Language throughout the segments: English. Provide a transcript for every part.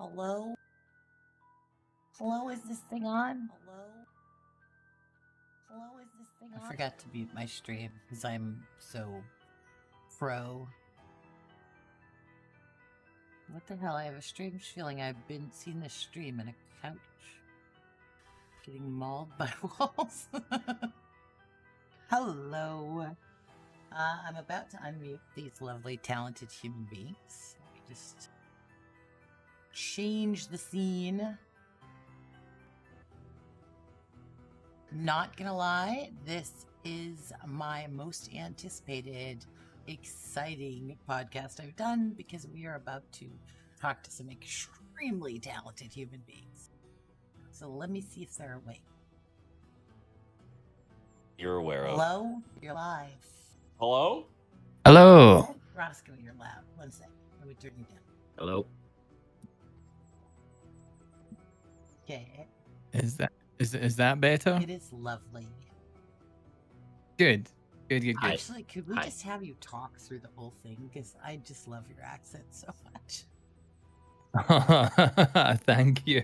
Hello? Hello, is this thing on? Hello? Hello, is this thing on? I forgot to mute my stream because I'm so pro. What the hell? I have a strange feeling I've been seeing this stream in a couch. Getting mauled by walls. Hello. I'm about to unmute these lovely, talented human beings. Let me just change the scene. Not gonna lie, this is my most anticipated, exciting podcast I've done because we are about to talk to some extremely talented human beings. So let me see if they're awake. You're aware of. Hello? You're live. Hello? Hello. Roscoe, you're loud. One second. Let me turn you down. Hello. Okay. Is that better? It is lovely. Good. Good. Hi. Actually, could we Hi. just have you talk through the whole thing? Because I just love your accent so much. Thank you.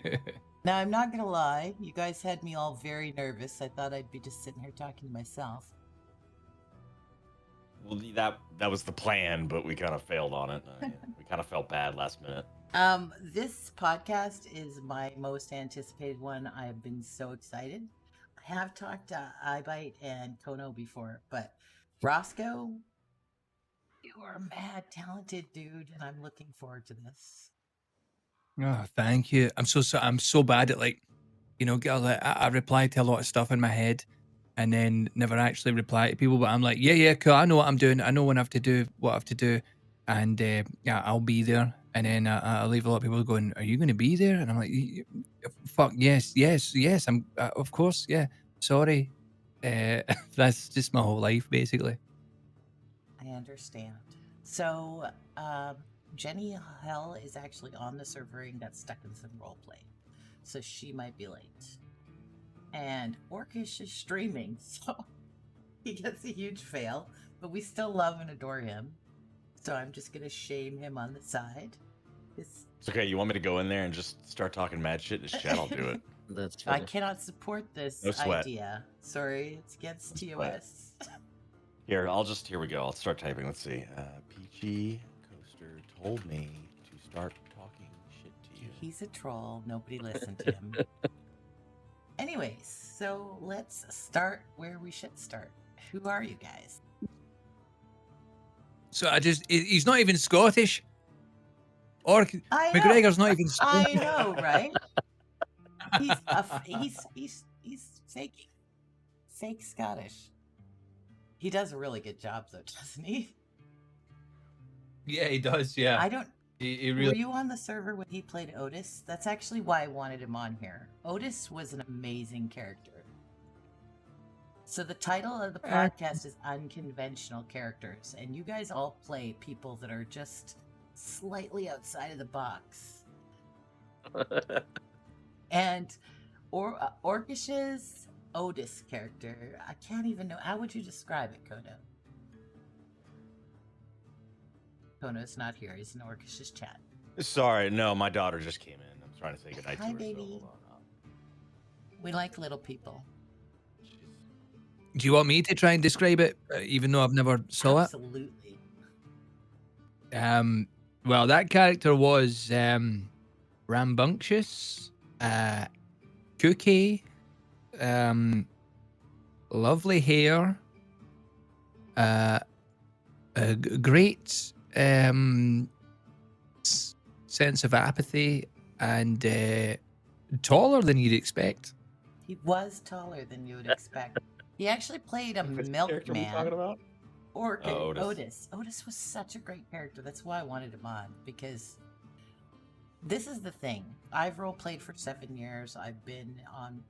Now, I'm not going to lie. You guys had me all very nervous. I thought I'd be just sitting here talking to myself. Well, that was the plan, but we kind of failed on it. We kind of felt bad last minute. This podcast is my most anticipated one. I have been so excited. I have talked to iBite and Kono before, but Roscoe, you are a mad talented dude, and I'm looking forward to this. Oh, thank you. I'm so bad at I reply to a lot of stuff in my head, and then never actually reply to people. But I'm like, yeah, cool. I know what I'm doing. I know when I have to do what I have to do, and yeah, I'll be there. And then I leave a lot of people going, "Are you going to be there?" And I'm like, "Fuck yes. I'm of course, yeah. Sorry." That's just my whole life, basically. I understand. So, Jenny Hell is actually on the server and got stuck in some roleplay. So she might be late. And Orcish is streaming, so he gets a huge fail, but we still love and adore him. So I'm just going to shame him on the side. It's okay. You want me to go in there and just start talking mad shit in his chat? I'll do it. That's I funny. cannot support this No sweat. idea. Sorry, it's against TOS. Here we go. I'll start typing. Let's see. Peachy Coaster told me to start talking shit to you. He's a troll. Nobody listened to him. Anyways, so let's start where we should start. Who are you guys? So he's not even Scottish. Or I know. McGregor's not even I Scottish. know, right? He's fake Scottish. He does a really good job, though, doesn't he? Yeah, he does. Yeah, I don't. he Were really. you on the server when he played Otis? That's actually why I wanted him on here. Otis was an amazing character. So the title of the podcast is Unconventional Characters, and you guys all play people that are just slightly outside of the box. And Orcish's Otis character, I can't even know. How would you describe it, Kono? Kono's not here. He's in Orcish's chat. Sorry, no, my daughter just came in. I'm trying to say goodnight Hi, to her. baby. So hold on. We like little people. Do you want me to try and describe it, even though I've never saw Absolutely. it? Well, that character was rambunctious, kooky, lovely hair, a great sense of apathy, and taller than you'd expect. He was taller than you would expect. He actually played a Which character are we talking milkman. about? Otis. Otis was such a great character. That's why I wanted him on, because this is the thing. I've role played for 7 years. I've been on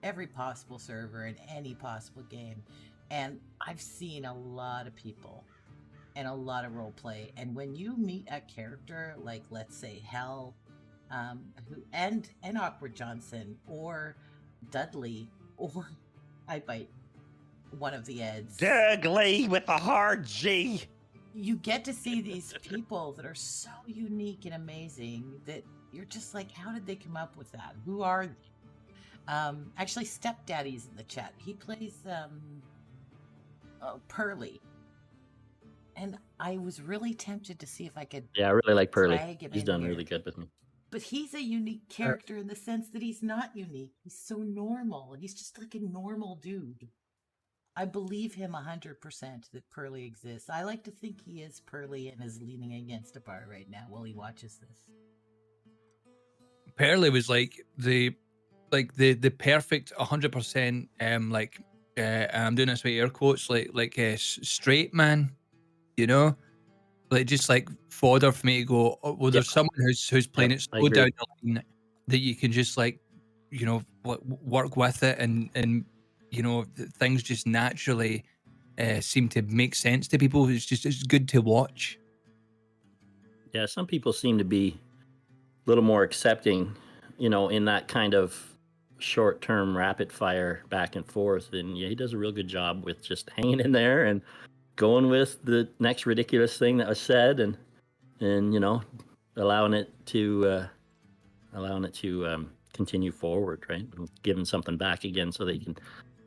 every possible server in any possible game, and I've seen a lot of people and a lot of role play. And when you meet a character like, let's say, Hell, and Awkward Johnson, or Dudley, or I bite one of the Eds. Dudley with a hard G. you get to see these people that are so unique and amazing that you're just like, how did they come up with that? Who are they? Actually, Stepdaddy's in the chat. He plays Pearly. And I was really tempted to see if I could Yeah, I really like Pearly. drag him He's in done here. really good with me. But he's a unique character in the sense that he's not unique. He's so normal. He's just like a normal dude. I believe him 100% that Pearly exists. I like to think he is Pearly and is leaning against a bar right now while he watches this. Pearly was like the perfect 100% and I'm doing this with air quotes, like straight man, you know, like just like fodder for me to go, oh, well, there's someone who's playing it so down the line that you can just like, you know, work with it, and you know, things just naturally seem to make sense to people. It's good to watch. Yeah, some people seem to be a little more accepting, you know, in that kind of short-term rapid fire back and forth. And yeah, he does a real good job with just hanging in there and going with the next ridiculous thing that was said, and you know, allowing it to continue forward, right? And giving something back again so they can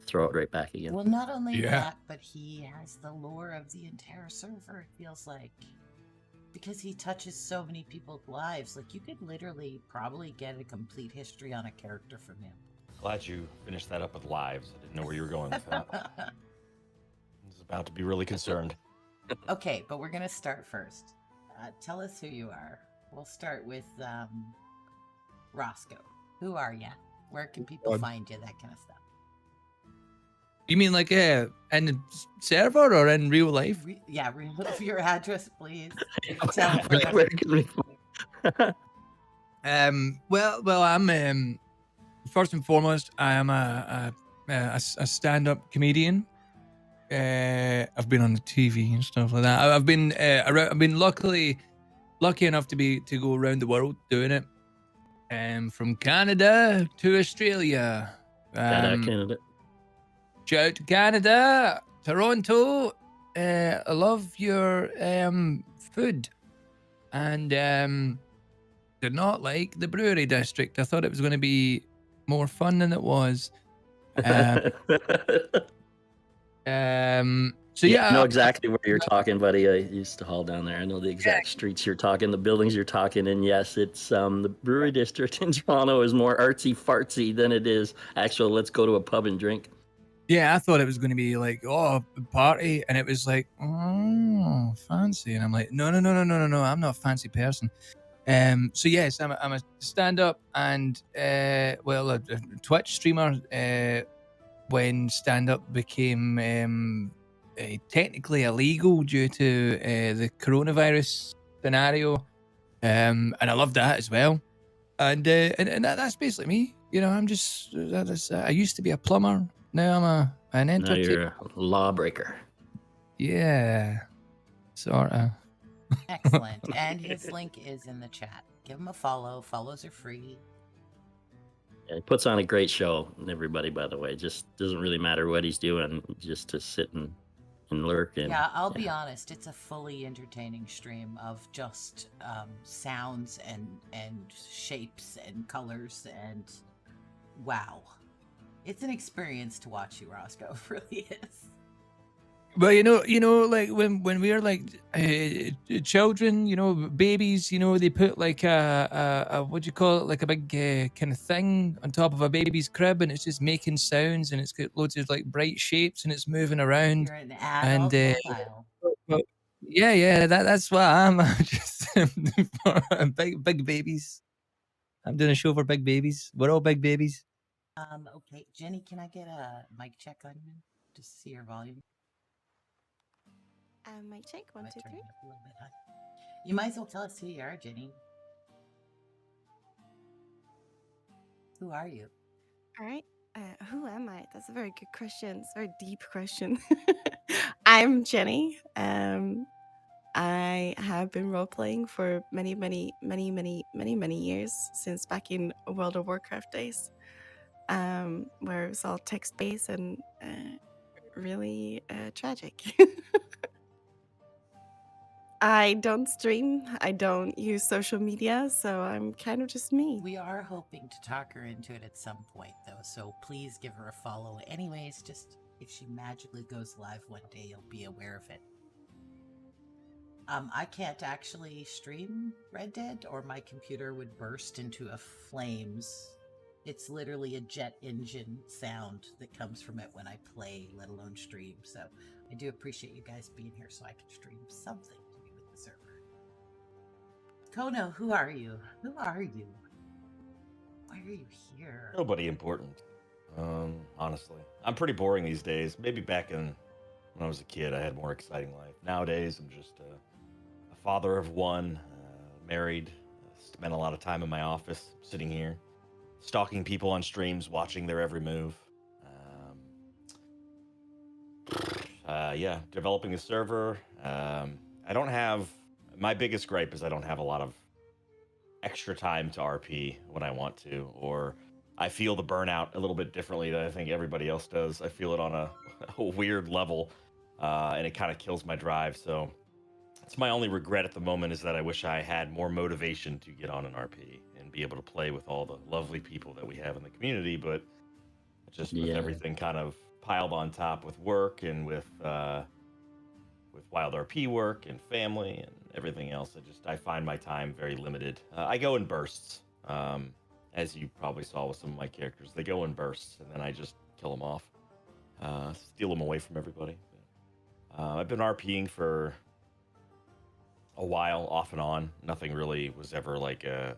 throw it right back again. Well, not only that, but he has the lore of the entire server, it feels like. Because he touches so many people's lives. Like, you could literally probably get a complete history on a character from him. Glad you finished that up with lives. I didn't know where you were going with that. I was about to be really concerned. Okay, but we're going to start first. Tell us who you are. We'll start with Roscoe. Who are you? Where can people find you? That kind of stuff. You mean like in the server or in real life? Yeah, remove your address, please. Well, I'm first and foremost, I am a stand-up comedian. I've been on the TV and stuff like that. I've been lucky enough to go around the world doing it. From Canada to Australia. Canada. Shout out to Canada, Toronto. I love your food, and did not like the brewery district. I thought it was going to be more fun than it was. So I yeah, know exactly where you're talking, buddy. I used to haul down there. I know the exact streets you're talking, the buildings you're talking, and yes, it's the brewery district in Toronto is more artsy fartsy than it is actual. Let's go to a pub and drink. Yeah, I thought it was going to be like, oh, a party, and it was like, oh, fancy, and I'm like, no, I'm not a fancy person. So yes, I'm a stand-up and a Twitch streamer. When stand-up became technically illegal due to the coronavirus scenario, and I love that as well. And that's basically me. You know, I'm just I used to be a plumber. Now I'm an entertainer. Now you're a lawbreaker. Yeah, sorta. Excellent. And his link is in the chat. Give him a follow. Follows are free. Yeah, he puts on a great show. Everybody, by the way, just doesn't really matter what he's doing, just to sit and lurk. And yeah, I'll be honest. It's a fully entertaining stream of just sounds and shapes and colors and wow. It's an experience to watch you, Roscoe. It really is. But you know, like when we were like children, you know, babies, you know, they put like a what do you call it, like a big kind of thing on top of a baby's crib, and it's just making sounds, and it's got loads of like bright shapes, and it's moving around. You're an adult mobile. Yeah, that's what I'm. Just for big babies. I'm doing a show for big babies. We're all big babies. Okay, Jenny, can I get a mic check on you just to see your volume? Mic check, 1, 2, 3. You might as well tell us who you are, Jenny. Who are you? All right. Who am I? That's a very good question. It's a very deep question. I'm Jenny. I have been role-playing for many years, since back in World of Warcraft days, where it was all text-based and really tragic. I don't stream. I don't use social media, so I'm kind of just me. We are hoping to talk her into it at some point, though, so please give her a follow. Anyways, just if she magically goes live one day, you'll be aware of it. I can't actually stream Red Dead, or my computer would burst into flames. It's literally a jet engine sound that comes from it when I play, let alone stream. So I do appreciate you guys being here so I can stream something to do with the server. Kono, who are you? Who are you? Why are you here? Nobody important. Honestly, I'm pretty boring these days. Maybe back when I was a kid, I had more exciting life. Nowadays, I'm just a father of one, married. Spent a lot of time in my office, sitting here, stalking people on streams, watching their every move. Yeah, developing a server. I don't have. My biggest gripe is I don't have a lot of extra time to RP when I want to, or I feel the burnout a little bit differently than I think everybody else does. I feel it on a weird level, and it kind of kills my drive. So it's my only regret at the moment is that I wish I had more motivation to get on an RP and be able to play with all the lovely people that we have in the community. But just with everything kind of piled on top with work and with WildRP work and family and everything else, I find my time very limited. I go in bursts, as you probably saw with some of my characters. They go in bursts, and then I just kill them off, steal them away from everybody. I've been RPing for a while, off and on. Nothing really was ever like a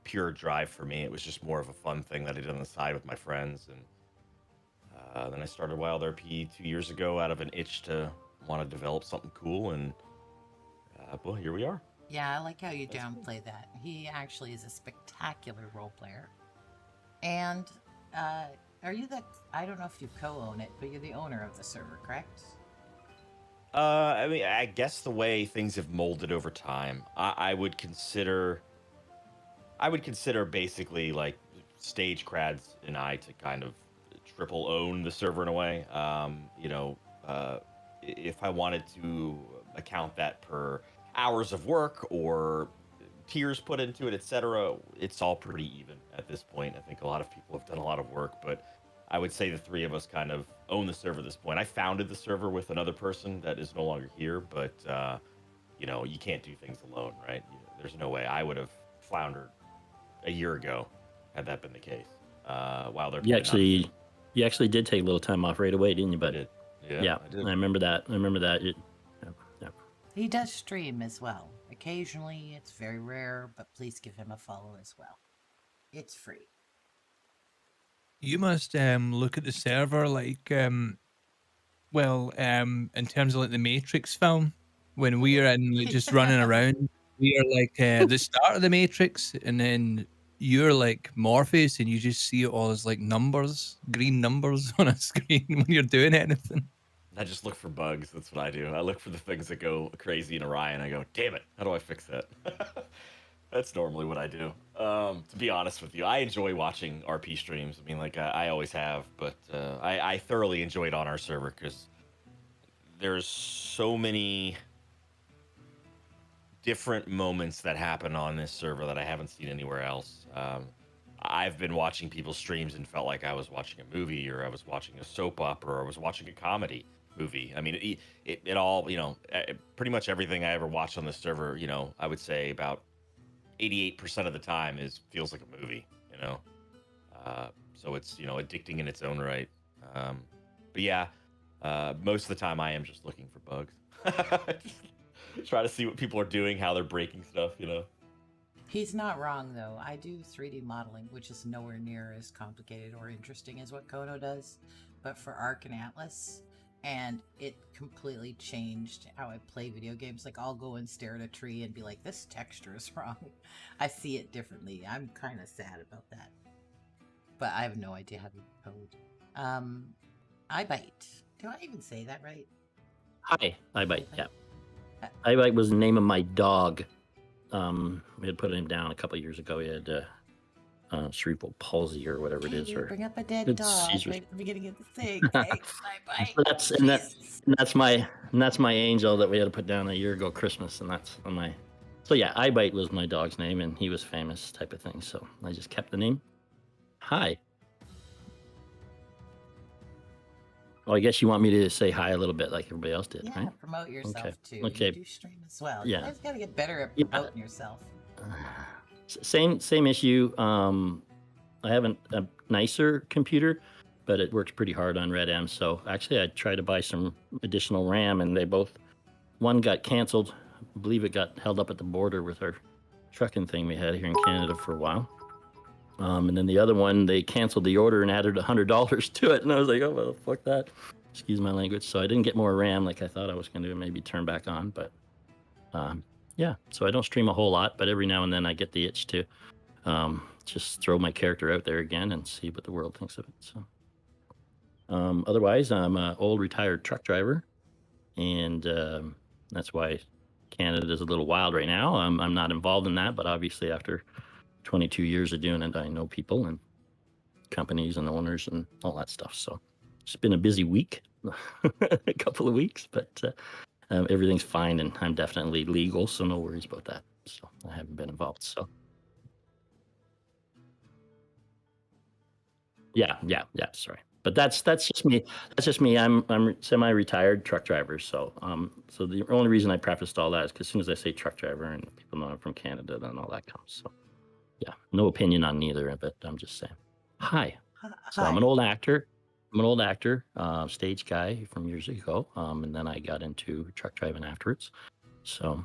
pure drive for me. It was just more of a fun thing that I did on the side with my friends. And then I started WildRP 2 years ago out of an itch to want to develop something cool, and well, here we are. Yeah, I like how you downplay that. He actually is a spectacular role player. And are you I don't know if you co-own it, but you're the owner of the server, correct? I mean, I guess the way things have molded over time, I would consider basically like Stagecrads and I to kind of triple own the server in a way. If I wanted to account that per hours of work or tiers put into it, etc., it's all pretty even at this point. I think a lot of people have done a lot of work, but I would say the three of us kind of own the server at this point. I founded the server with another person that is no longer here, but you can't do things alone, right? There's no way. I would have floundered a year ago had that been the case. While they're you actually did take a little time off right away, didn't you, bud? Yeah, I did. I remember that. He does stream as well. Occasionally, it's very rare, but please give him a follow as well. It's free. You must look at the server like in terms of like the Matrix film, when we are in like, just running around, we are like the start of the Matrix, and then you're like Morpheus, and you just see it all as like numbers, green numbers on a screen when you're doing anything. I just look for bugs. That's what I do. I look for the things that go crazy and awry, and I go, damn it, how do I fix that? That's normally what I do. To be honest with you, I enjoy watching RP streams. I mean, like I always have, but I thoroughly enjoy it on our server because there's so many different moments that happen on this server that I haven't seen anywhere else. I've been watching people's streams and felt like I was watching a movie, or I was watching a soap opera, or I was watching a comedy movie. I mean, it all, pretty much everything I ever watched on this server, I would say about 88% of the time feels like a movie, so it's, addicting in its own right. But yeah, most of the time I am just looking for bugs. Just try to see what people are doing, how they're breaking stuff, He's not wrong, though. I do 3D modeling, which is nowhere near as complicated or interesting as what Kono does, but for Ark and Atlas, and it completely changed how I play video games. Like, I'll go and stare at a tree and be like, this texture is wrong. I see it differently. I'm kind of sad about that. But I have no idea how to code. iBite. Do I even say that right? Hi, iBite, yeah. iBite was the name of my dog. We had put him down a couple years ago. He had cerebral palsy or whatever it Hey, is, you or bring up a dead it's dog seizures. right at the beginning of the thing. Okay, bye. So that's my angel that we had to put down a year ago Christmas, and that's on my. So yeah, Eyebite was my dog's name, and he was famous type of thing. So I just kept the name. Hi. Well, I guess you want me to say hi a little bit like everybody else did, Yeah, right? promote yourself Okay. too. Okay. You do stream as well. You Yeah. guys got to get better at Yeah. promoting yourself. Same issue. I have a nicer computer, but it works pretty hard on Red M. So actually, I tried to buy some additional RAM, and one got canceled. I believe it got held up at the border with our trucking thing we had here in Canada for a while. And then the other one, they canceled the order and added $100 to it, and I was like, oh well, fuck that. Excuse my language. So I didn't get more RAM like I thought I was going to, maybe turn back on, but. Yeah, so I don't stream a whole lot, but every now and then I get the itch to just throw my character out there again and see what the world thinks of it. So, otherwise, I'm an old retired truck driver, and that's why Canada is a little wild right now. I'm not involved in that, but obviously after 22 years of doing it, I know people and companies and owners and all that stuff. So it's been a busy week, a couple of weeks, but everything's fine, and I'm definitely legal, so no worries about that. So I haven't been involved. So yeah. Sorry, but that's just me. That's just me. I'm semi-retired truck driver. So so the only reason I prefaced all that is because as soon as I say truck driver and people know I'm from Canada, then all that comes. So yeah, no opinion on neither of it. I'm just saying. Hi. So I'm an old actor. Stage guy from years ago, and then I got into truck driving afterwards. So,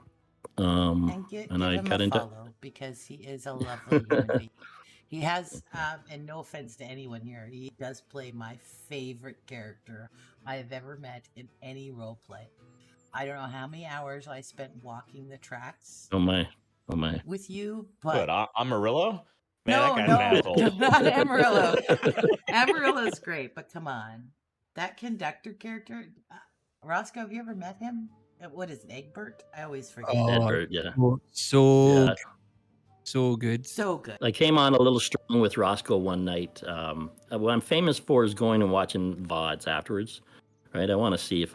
And give I him got a into. follow because he is a lovely human being. He has, and no offense to anyone here, he does play my favorite character I have ever met in any role play. I don't know how many hours I spent walking the tracks Oh my. with you, Good. but Amarillo? Man, that no, guy's an asshole. not Amarillo. Amarillo's great, but come on, that conductor character, Roscoe. Have you ever met him? What is it, Egbert? I always forget. Oh, Edward, yeah. so good. So good. I came on a little strong with Roscoe one night. What I'm famous for is going and watching VODs afterwards, right? I want to see if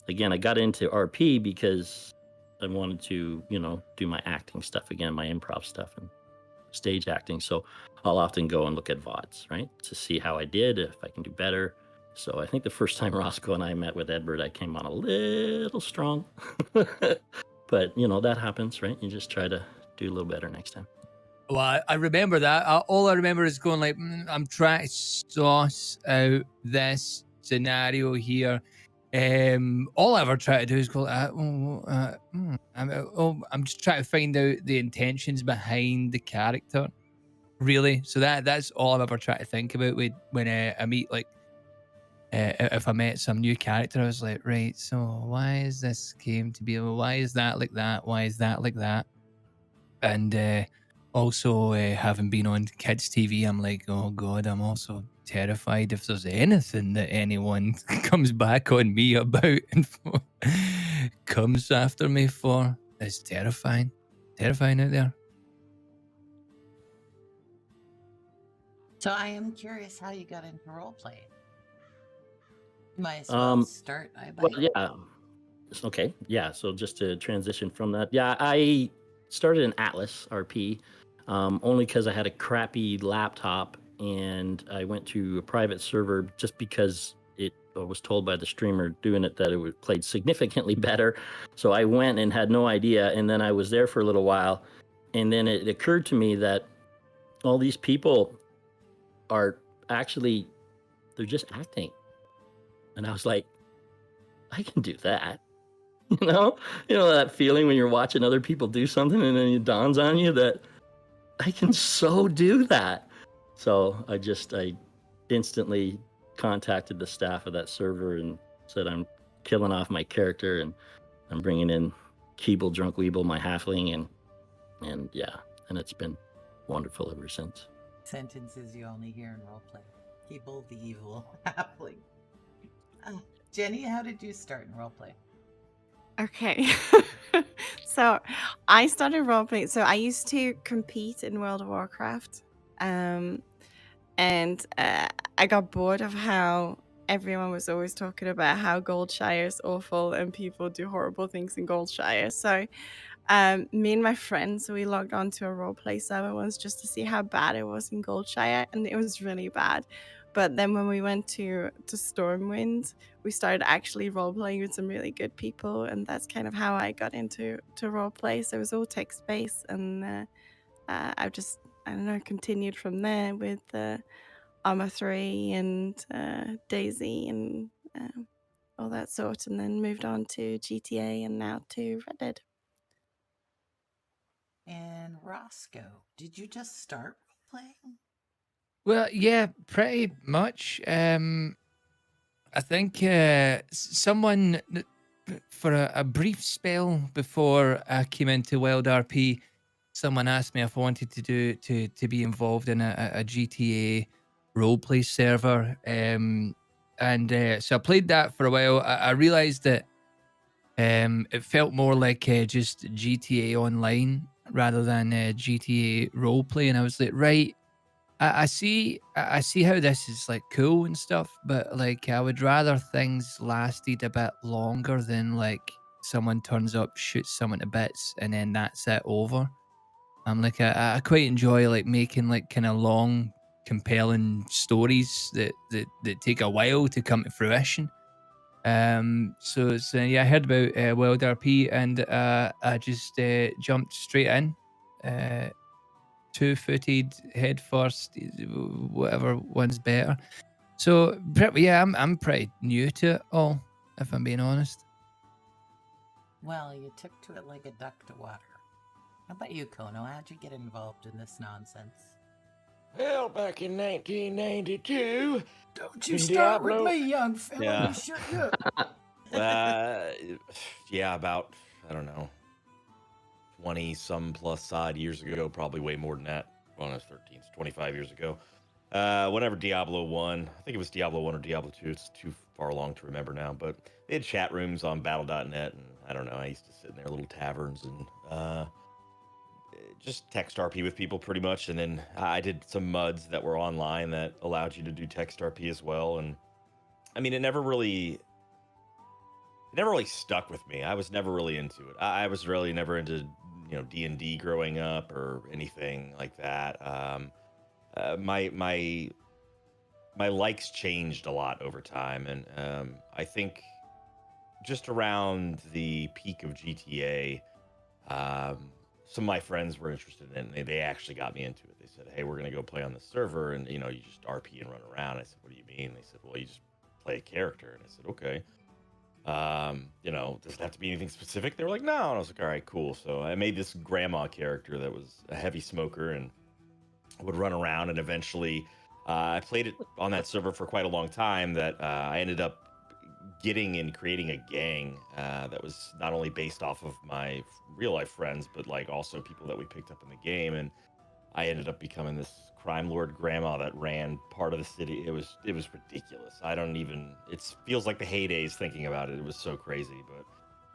again, I got into RP because I wanted to, do my acting stuff again, my improv stuff and stage acting. So I'll often go and look at VODs, right? To see how I did, if I can do better. So I think the first time Roscoe and I met with Edward, I came on a little strong. But, that happens, right? You just try to do a little better next time. Well, I remember that. All I remember is going like, I'm trying to sauce out this scenario here. All I ever try to do is go, I'm just trying to find out the intentions behind the character, really. So that's all I've ever tried to think about when I meet, like, if I met some new character, I was like, right, so why is this came to be? Why is that like that? Why is that like that? And also, having been on kids' TV, I'm like, oh God, I'm also terrified if there's anything that anyone comes back on me about and comes after me for. It's terrifying. Terrifying out there. So I am curious how you got into roleplay. Might as well start. Well, yeah. Okay. Yeah. So just to transition from that, yeah, I started in Atlas RP only because I had a crappy laptop and I went to a private server just because I was told by the streamer doing it that it played significantly better. So I went and had no idea, and then I was there for a little while, and then it occurred to me that all these people are actually, they're just acting. And I was like, I can do that. You know that feeling when you're watching other people do something and then it dawns on you that I can so do that. So I instantly contacted the staff of that server and said, I'm killing off my character and I'm bringing in Keeble Drunk Weeble, my halfling, and yeah, and it's been wonderful ever since. Sentences you only hear in roleplay. Keeble the evil halfling. Jenny, how did you start in roleplay? Okay. So I started roleplaying. So I used to compete in World of Warcraft And I got bored of how everyone was always talking about how Goldshire is awful and people do horrible things in Goldshire. So me and my friends, we logged on to a roleplay server once just to see how bad it was in Goldshire, and it was really bad. But then when we went to Stormwind, we started actually roleplaying with some really good people, and that's kind of how I got into roleplay. So it was all text based, and I've just, I don't know, continued from there with Arma 3 and Daisy and all that sort, and then moved on to GTA and now to Red Dead. And Roscoe, did you just start playing? Well, yeah, pretty much. I think someone for a brief spell before I came into WildRP, someone asked me if I wanted to be involved in a GTA roleplay server, and so I played that for a while. I realized that it felt more like just GTA Online rather than GTA roleplay, and I was like, right. I see how this is like cool and stuff, but like I would rather things lasted a bit longer than like someone turns up, shoots someone to bits, and then that's it over. I'm like I quite enjoy like making like kind of long, compelling stories that take a while to come to fruition. So yeah, I heard about Wild RP and I just jumped straight in. Uh, Two-footed, head first, whatever one's better. So yeah, I'm pretty new to it all, if I'm being honest. Well, you took to it like a duck to water. How about you, Kono? How'd you get involved in this nonsense? Well, back in 1992, Don't you in start with Diablo. me, young fella. Yeah. Let me shut you up. Yeah, about, I don't know, 20 some plus odd years ago, probably way more than that. Well, I was 13, so 25 years ago. Whenever Diablo 1, I think it was Diablo 1 or Diablo 2, it's too far along to remember now, but they had chat rooms on battle.net, and I don't know, I used to sit in their little taverns and just text RP with people pretty much, and then I did some MUDs that were online that allowed you to do text RP as well, and I mean, it never really stuck with me. I was never really into it. I was really never into, D&D growing up or anything like that. My likes changed a lot over time, and I think just around the peak of GTA, some of my friends were interested in it, and they actually got me into it. They said, "Hey, we're gonna go play on the server, and you just RP and run around." I said, "What do you mean?" They said, "Well, you just play a character." And I said, "Okay." Does it have to be anything specific? They were like, "No." And I was like, "All right, cool." So I made this grandma character that was a heavy smoker and would run around, and eventually I played it on that server for quite a long time that I ended up getting and creating a gang that was not only based off of my real life friends, but like also people that we picked up in the game. And I ended up becoming this crime lord grandma that ran part of the city. It was ridiculous. I don't even, it feels like the heydays thinking about it. It was so crazy, but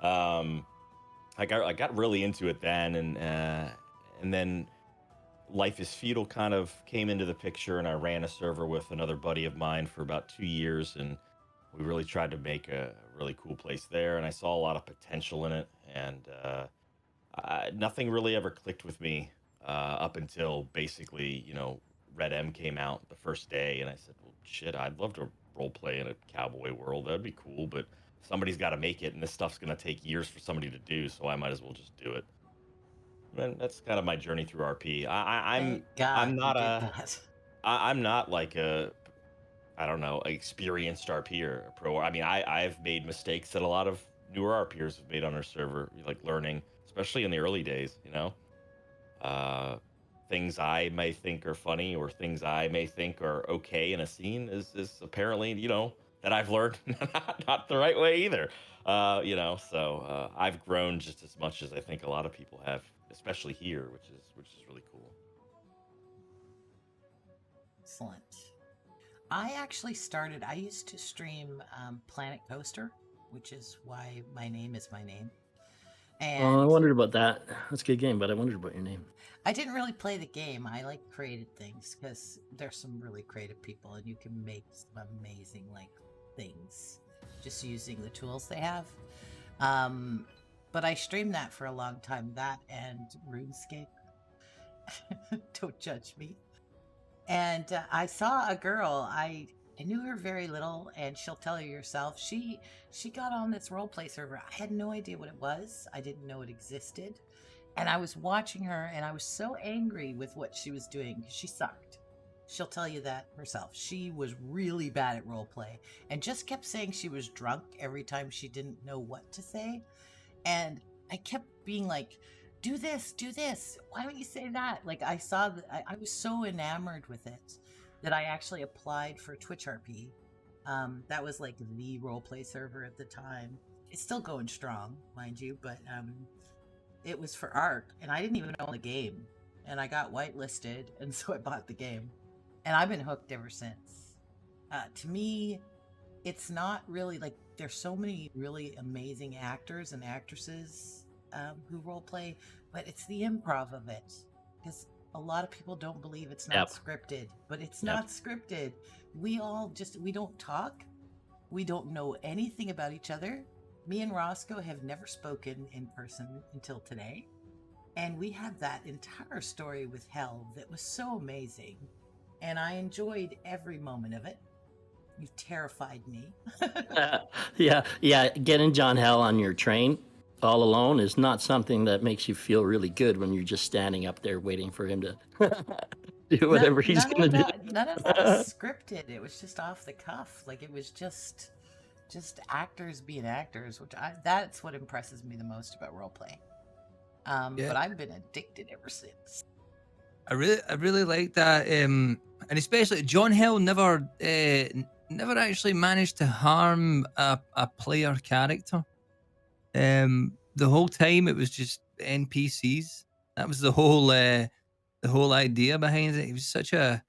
I got really into it then, and then Life is Feudal kind of came into the picture, and I ran a server with another buddy of mine for about 2 years, and we really tried to make a really cool place there, and I saw a lot of potential in it, and nothing really ever clicked with me up until basically, Red M came out the first day, and I said, well, shit, I'd love to role play in a cowboy world. That'd be cool, but somebody's got to make it, and this stuff's going to take years for somebody to do, so I might as well just do it. And that's kind of my journey through RP. Thank God I'm you not did a that. I'm not like a, I don't know, experienced RP or a pro. I mean, I've made mistakes that a lot of newer RPers have made on our server, like learning, especially in the early days. Uh, things I may think are funny or things I may think are okay in a scene is apparently, that I've learned not the right way either. So I've grown just as much as I think a lot of people have, especially here, which is really cool. Excellent. I actually started, I used to stream Planet Coaster, which is why my name is my name. Oh, I And wondered about that. That's a good game, but I wondered about your name. I didn't really play the game. I like created things because there's some really creative people and you can make some amazing like things just using the tools they have. But I streamed that for a long time, that and RuneScape. Don't judge me. And I saw a girl. I knew her very little, and she'll tell you herself. She got on this roleplay server. I had no idea what it was. I didn't know it existed, and I was watching her, and I was so angry with what she was doing. She sucked. She'll tell you that herself. She was really bad at roleplay, and just kept saying she was drunk every time she didn't know what to say. And I kept being like, do this, do this. Why don't you say that? Like I saw that I was so enamored with it that I actually applied for Twitch RP. That was like the roleplay server at the time. It's still going strong, mind you, but it was for art, and I didn't even own the game. And I got whitelisted, and so I bought the game. And I've been hooked ever since. To me, it's not really like there's so many really amazing actors and actresses who role play, but it's the improv of it, because a lot of people don't believe it's not scripted, but it's not scripted. We don't talk, we don't know anything about each other. Me and Roscoe have never spoken in person until today, and we had that entire story with Hell that was so amazing, and I enjoyed every moment of it. You terrified me. Yeah. Getting John Hell on your train all alone is not something that makes you feel really good when you're just standing up there waiting for him to do whatever he's going to do. None of that was scripted. It was just off the cuff. Like it was just actors being actors, that's what impresses me the most about roleplay. But I've been addicted ever since. I really like that, and especially John Hill never actually managed to harm a player character. The whole time it was just NPCs. That was the whole idea behind it. He was such a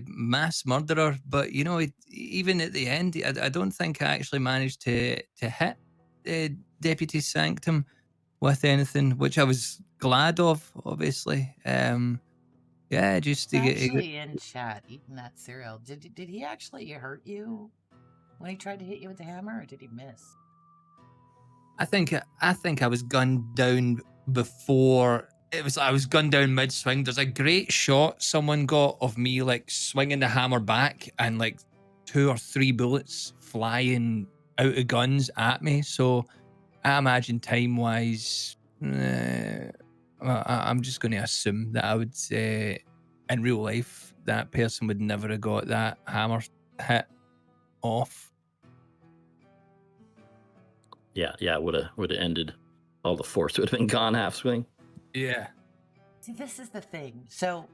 mass murderer, but you know, even at the end, I don't think I actually managed to hit Deputy Sanctum with anything, which I was glad of, obviously. Yeah, just to get actually in chat eating that cereal. Did he actually hurt you when he tried to hit you with the hammer, or did he miss? I think I was gunned down before I was gunned down mid swing. There's a great shot someone got of me like swinging the hammer back and like 2 or 3 bullets flying out of guns at me. So I imagine time wise, I'm just going to assume that I would say in real life that person would never have got that hammer hit off. Yeah, it would have ended. All the force would have been gone half swing. Yeah. See, this is the thing. So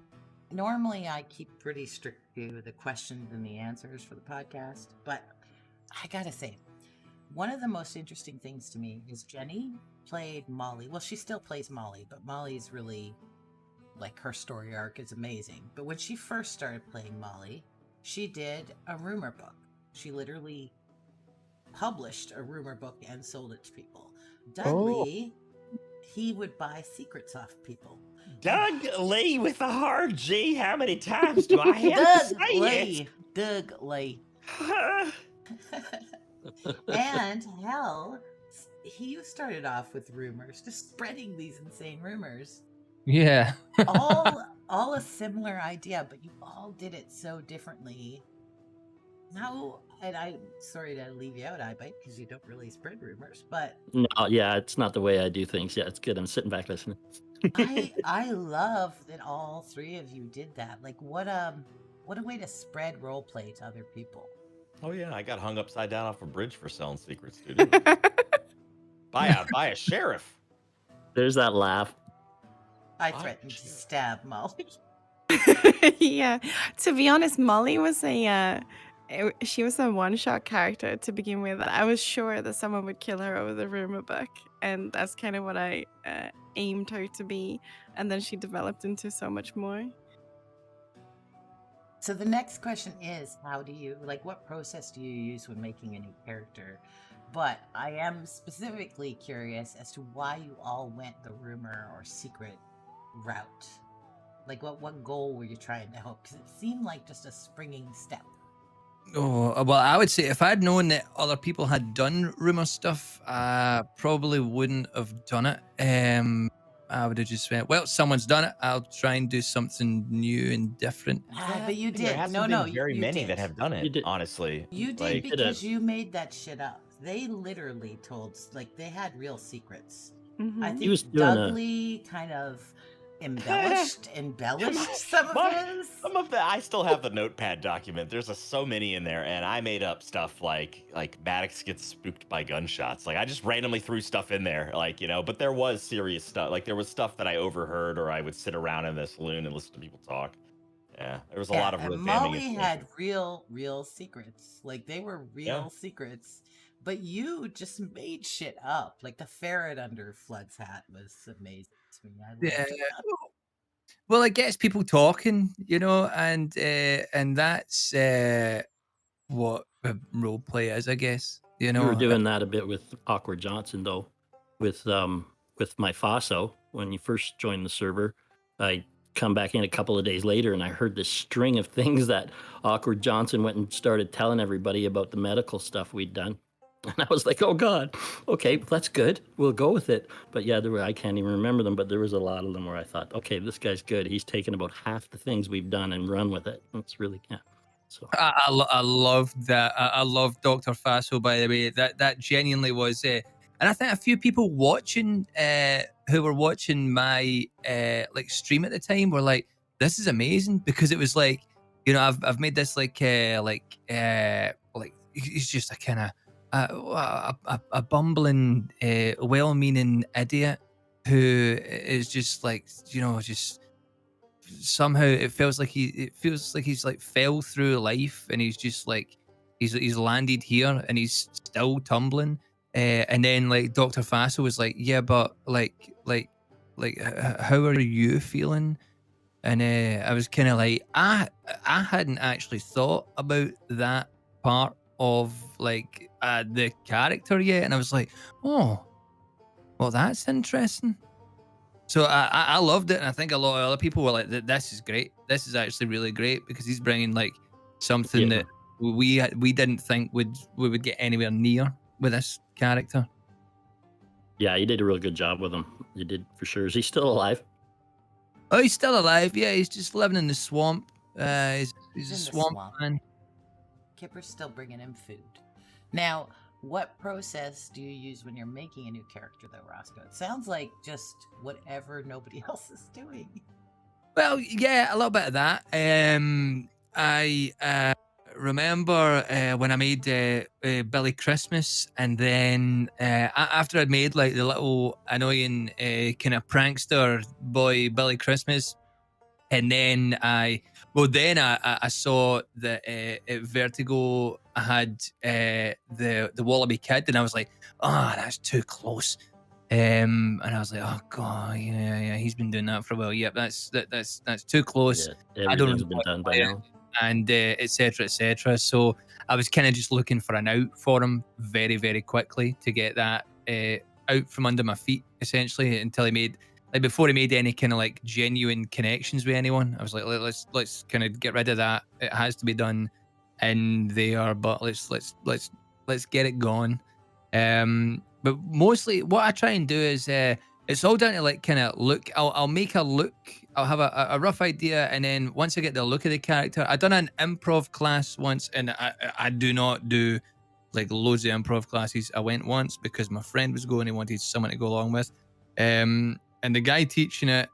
normally I keep pretty strict to the questions and the answers for the podcast, but I gotta say, one of the most interesting things to me is Jenny played Molly. Well, she still plays Molly, but Molly's really, like, her story arc is amazing. But when she first started playing Molly, she did a rumor book. She literally published a rumor book and sold it to people. Dudley, he would buy secrets off people. Doug Lee with a hard G. How many times do I have to say it? Doug Lee. And Hell, he started off with rumors, just spreading these insane rumors. Yeah. all a similar idea, but you all did it so differently. Now, and I'm sorry to leave you out, iBite, because you don't really spread rumors, but no, yeah, it's not the way I do things. Yeah, it's good. I'm sitting back listening. I love that all three of you did that. Like, what a way to spread roleplay to other people. Oh yeah, I got hung upside down off a bridge for selling secrets, dude. by a sheriff. There's that laugh. I threatened to stab Molly. Yeah, to be honest, Molly was she was a one-shot character to begin with. I was sure that someone would kill her over the rumor book, and that's kind of what I aimed her to be. And then she developed into so much more. So the next question is, what process do you use when making a new character? But I am specifically curious as to why you all went the rumor or secret route? Like, what goal were you trying to help? Because it seemed like just a springing step. Oh, well, I would say if I'd known that other people had done rumor stuff, I probably wouldn't have done it. I would have just went, well, someone's done it. I'll try and do something new and different. But you There did. hasn't No, been very you many did. that have done You it, did. honestly. You did Like, because you made that shit up. They literally told, like, they had real secrets. I Mhm. think He was doing Dudley kind of embellished some of his. some of the, I still have the notepad document. There's so many in there, and I made up stuff like Maddox gets spooked by gunshots. Like I just randomly threw stuff in there, like, you know. But there was serious stuff. Like there was stuff that I overheard, or I would sit around in the saloon and listen to people talk. Yeah, there was a lot of real And damning Molly information. had real secrets. Like they were real secrets. But you just made shit up. Like the ferret under Flood's hat was amazing to me. I loved Yeah. it. Well, it gets people talking, you know, and that's what role play is, I guess. You We know, were doing that a bit with Awkward Johnson, though, with my Faso. When you first joined the server, I come back in a couple of days later, and I heard this string of things that Awkward Johnson went and started telling everybody about the medical stuff we'd done. And I was like, oh God, okay, that's good. We'll go with it. But yeah, I can't even remember them, but there was a lot of them where I thought, okay, this guy's good. He's taken about half the things we've done and run with it. It's really, yeah. So I love that. I love Dr. Faso, by the way. That genuinely was, and I think a few people watching, who were watching my like stream at the time, were like, "This is amazing," because it was like, you know, I've made this like he's just a kind of a bumbling, well-meaning idiot who is just like, you know, just somehow it feels like he's like fell through life, and he's just like he's landed here and he's still tumbling. And then like Dr. Faso was like, yeah, but how are you feeling? And I was kind of like, I hadn't actually thought about that part of like the character yet, and I was like, oh, well, that's interesting. So I loved it, and I think a lot of other people were like, "This is great. This is actually really great," because he's bringing like something Yeah. that we didn't think we would get anywhere near with this character. yeah, you did a real good job with him. You did for sure. Is he still alive? Oh, he's still alive. Yeah, he's just living in the swamp. He's He's a in the swamp swamp. man. Kipper's still bringing him food. Now, what process do you use when you're making a new character, though, Roscoe? It sounds like just whatever nobody else is doing. Well, yeah, a little bit of that. I remember when I made Billy Christmas, and then after I'd made like the little annoying kind of prankster boy Billy Christmas, and then I saw that Vertigo had the Wallaby Kid, and I was like, oh, that's too close. And I was like, oh god, yeah, he's been doing that for a while. Yep, that's too close. Yeah, I don't everything's really been want to done by play it, now. and etc. etc. So I was kind of just looking for an out for him very very quickly to get that out from under my feet, essentially, until he made like before he made any kind of like genuine connections with anyone. I was like, let's kind of get rid of that. It has to be done in there, but let's get it gone. But mostly what I try and do is it's all down to like kind of look. I'll make a look. I'll have a rough idea, and then once I get the look of the character, I done an improv class once, and I do not do like loads of improv classes. I went once because my friend was going. He wanted someone to go along with. And the guy teaching it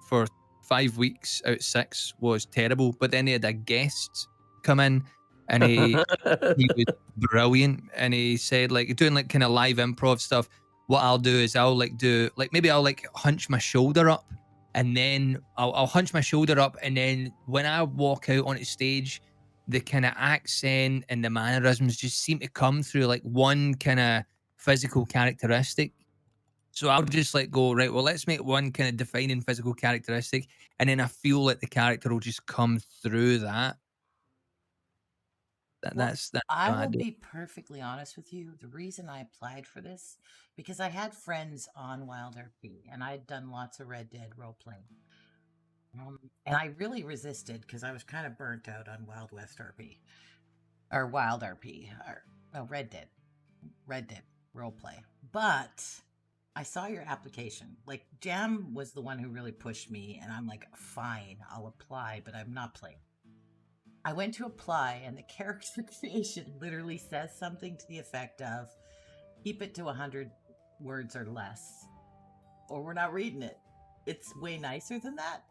for 5 weeks out of 6 was terrible. But then he had a guest come in, and he was brilliant. And he said, like, doing like kind of live improv stuff. What I'll do is I'll like do like maybe I'll like hunch my shoulder up, and then I'll hunch my shoulder up, and then when I walk out onto stage, the kind of accent and the mannerisms just seem to come through like one kind of physical characteristic. So I'll just like go, right, well, let's make one kind of defining physical characteristic. And then I feel like the character will just come through that. Well, That's I what I will do. be perfectly honest with you. The reason I applied for this, because I had friends on WildRP and I'd done lots of Red Dead role playing. And I really resisted because I was kind of burnt out on Wild West RP or Wild RP or no, Red Dead role play. But I saw your application. Like Jam was the one who really pushed me, and I'm like, fine, I'll apply, but I'm not playing. I went to apply, and the character creation literally says something to the effect of keep it to 100 words or less, or we're not reading it. It's way nicer than that.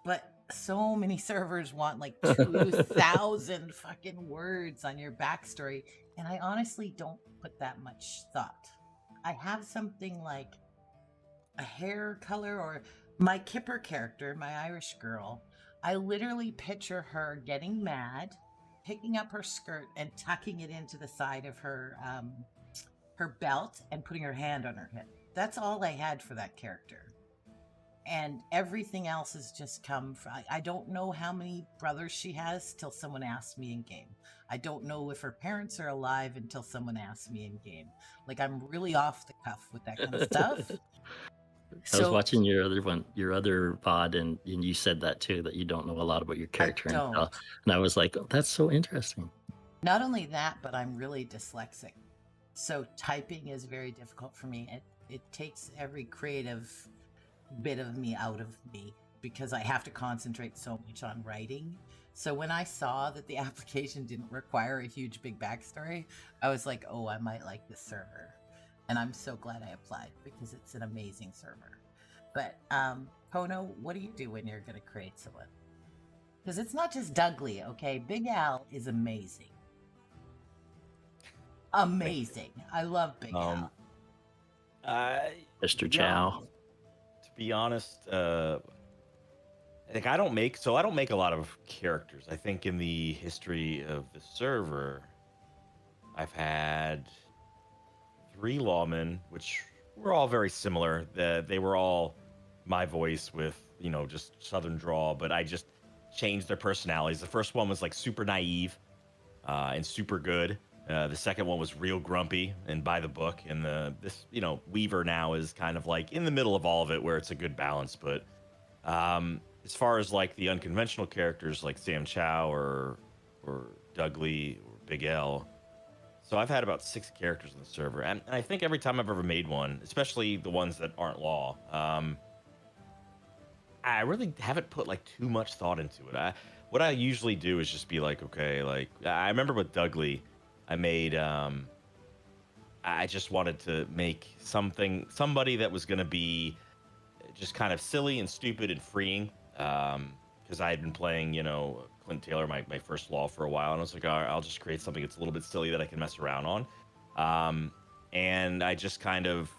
But so many servers want like 2,000 fucking words on your backstory. And I honestly don't put that much thought. I have something like a hair color or my Kipper character, my Irish girl. I literally picture her getting mad, picking up her skirt and tucking it into the side of her belt and putting her hand on her hip. That's all I had for that character. And everything else has just come from, I don't know how many brothers she has till someone asks me in game. I don't know if her parents are alive until someone asks me in game. Like I'm really off the cuff with that kind of stuff. I was So watching your other pod, and you said that too, that you don't know a lot about your I character and don't. and I was like, oh, that's so interesting. Not only that, but I'm really dyslexic. So typing is very difficult for me. It takes every creative bit of me out of me because I have to concentrate so much on writing. So when I saw that the application didn't require a huge big backstory, I was like, oh, I might like this server. And I'm so glad I applied because it's an amazing server. But Kono, what do you do when you're going to create someone? Because it's not just Dougley, okay? Big Al is amazing. Amazing. I love Big Al. Mr. Chow. To be honest, like I don't make a lot of characters. I think in the history of the server, I've had 3 lawmen, which were all very similar. They were all my voice with, just Southern drawl, but I just changed their personalities. The first one was like super naive and super good. The second one was real grumpy and by the book. And this Weaver now is kind of like in the middle of all of it where it's a good balance. But as far as like the unconventional characters like Sam Chow or Dougley or Big L, so I've had about 6 characters in the server, and I think every time I've ever made one, especially the ones that aren't law, I really haven't put like too much thought into it. What I usually do is just be like, okay, like I remember with Dougley, I made I just wanted to make somebody that was gonna be just kind of silly and stupid and freeing. Because I had been playing, Clint Taylor, my first law for a while, and I was like, all right, I'll just create something that's a little bit silly that I can mess around on. And I just kind of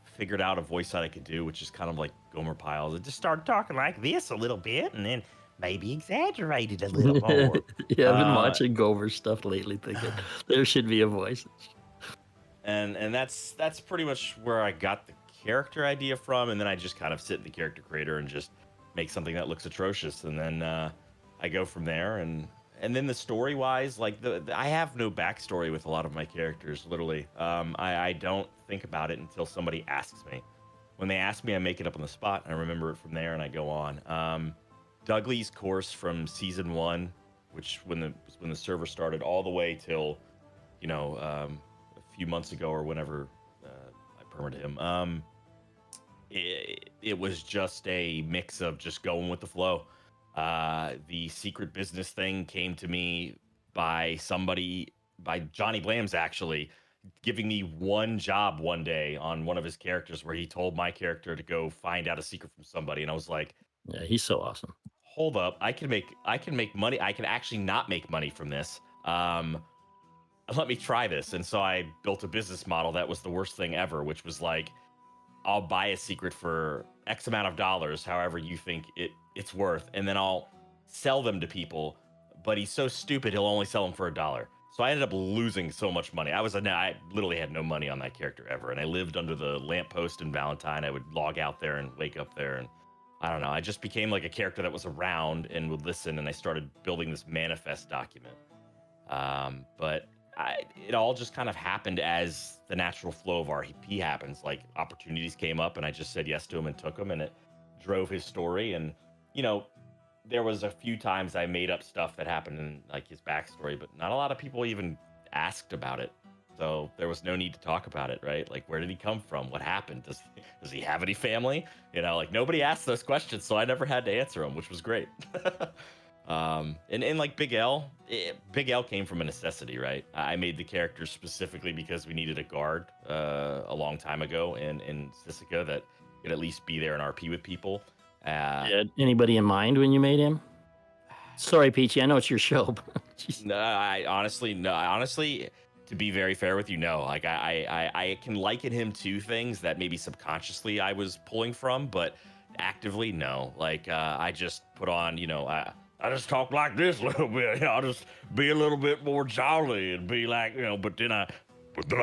figured out a voice that I could do, which is kind of like Gomer Pyle. I just started talking like this a little bit, and then maybe exaggerated a little more. Yeah, I've been watching Gomer stuff lately, thinking there should be a voice. And that's pretty much where I got the character idea from, and then I just kind of sit in the character creator and just make something that looks atrocious, and then I go from there. And then the story wise, like I have no backstory with a lot of my characters. Literally, I don't think about it until somebody asks me. When they ask me, I make it up on the spot, and I remember it from there, and I go on. Dougley's course from season 1, which when the server started, all the way till a few months ago or whenever I permitted him. It was just a mix of just going with the flow. The secret business thing came to me by Johnny Blams, actually giving me one job one day on one of his characters where he told my character to go find out a secret from somebody, and I was like, yeah, he's so awesome. Hold up, I can make money. I can actually not make money from this. Let me try this. And so I built a business model that was the worst thing ever, which was like, I'll buy a secret for X amount of dollars, however you think it's worth, and then I'll sell them to people. But he's so stupid, he'll only sell them for $1. So I ended up losing so much money. I literally had no money on that character ever, and I lived under the lamppost in Valentine. I would log out there and wake up there, and I don't know. I just became like a character that was around and would listen, and I started building this manifest document. But it all just kind of happened as the natural flow of RP happens. Like opportunities came up, and I just said yes to them and took them, and it drove his story. And you know, there was a few times I made up stuff that happened in like his backstory, but not a lot of people even asked about it. So there was no need to talk about it, right? Like, where did he come from? What happened? Does he have any family? You know, like nobody asked those questions, so I never had to answer them, which was great. And like Big L came from a necessity, right? I made the character specifically because we needed a guard a long time ago in Sisika that could at least be there and RP with people. Had anybody in mind when you made him? Sorry, Peachy. I know it's your show. But jeez. No, I honestly, to be very fair with you, no. Like I can liken him to things that maybe subconsciously I was pulling from, but actively, no. Like I just put on, you know, I just talk like this a little bit. You know, I'll just be a little bit more jolly and be like, you know, but then I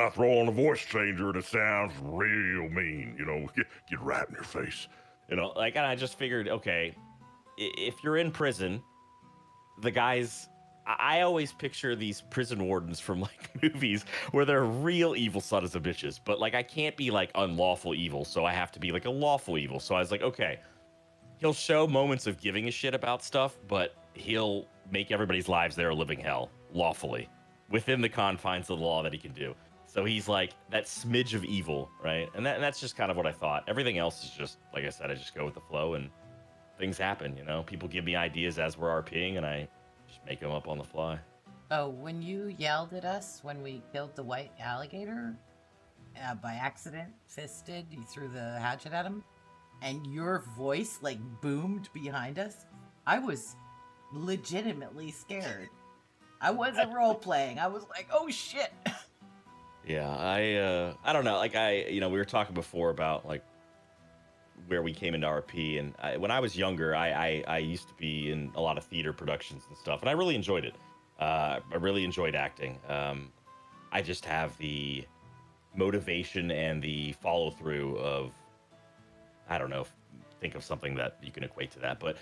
throw on a voice changer and it sounds real mean, you know, get right in your face. You know, like, and I just figured, okay, if you're in prison, the guys, I always picture these prison wardens from like movies where they're real evil sons of bitches, but like I can't be like unlawful evil, so I have to be like a lawful evil. So I was like, okay, he'll show moments of giving a shit about stuff, but he'll make everybody's lives there a living hell lawfully within the confines of the law that he can do. So he's like that smidge of evil, right? And that's just kind of what I thought. Everything else is just, like I said, I just go with the flow and things happen, you know? People give me ideas as we're RPing and I just make them up on the fly. Oh, when you yelled at us when we killed the white alligator by accident, fisted, you threw the hatchet at him, and your voice like boomed behind us, I was legitimately scared. I wasn't role playing. I was like, oh shit. Yeah, I don't know. Like we were talking before about like where we came into RP, and when I was younger, I used to be in a lot of theater productions and stuff, and I really enjoyed it. I really enjoyed acting. I just have the motivation and the follow through of, I don't know, think of something that you can equate to that, but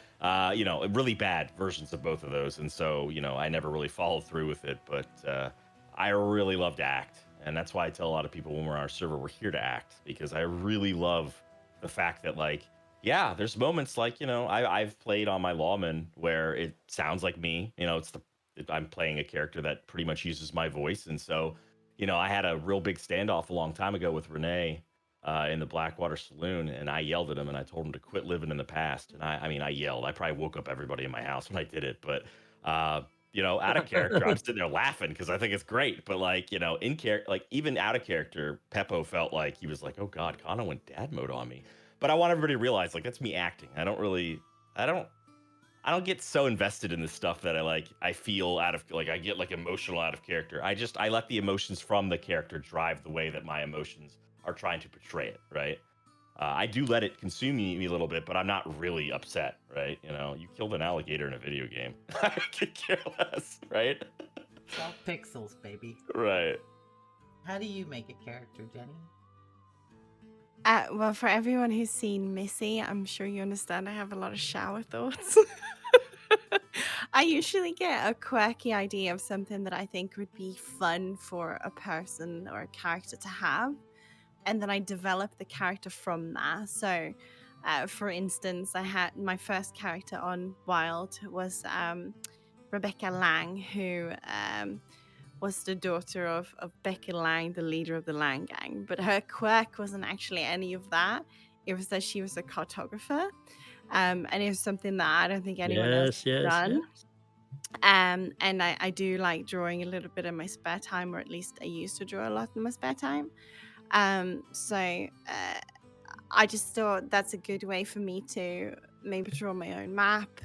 really bad versions of both of those, and so I never really followed through with it. But I really love to act, and that's why I tell a lot of people when we're on our server, we're here to act, because I really love the fact that, like, yeah, there's moments like, I've played on my lawman where it sounds like me. I'm playing a character that pretty much uses my voice, and so I had a real big standoff a long time ago with Renee in the Blackwater Saloon, and I yelled at him and I told him to quit living in the past. And I yelled. I probably woke up everybody in my house when I did it, but out of character, I'm sitting there laughing because I think it's great. But like, in character, like even out of character, Peppo felt like he was like, "Oh God, Kana went dad mode on me." But I want everybody to realize, like, that's me acting. I don't get so invested in this stuff that I feel out of, like, I get like emotional out of character. I let the emotions from the character drive the way that my emotions are trying to portray it, right? I do let it consume me a little bit, but I'm not really upset, right? You killed an alligator in a video game. I could care less, right? It's all pixels, baby. Right. How do you make a character, Jenny? Well, for everyone who's seen Missy, I'm sure you understand I have a lot of shower thoughts. I usually get a quirky idea of something that I think would be fun for a person or a character to have, and then I develop the character from that. So, for instance, I had my first character on Wild was Rebecca Lang, who was the daughter of Becky Lang, the leader of the Lang Gang. But her quirk wasn't actually any of that. It was that she was a cartographer. And it was something that I don't think anyone else has done. Yes. And I do like drawing a little bit in my spare time, or at least I used to draw a lot in my spare time. So I just thought that's a good way for me to maybe draw my own map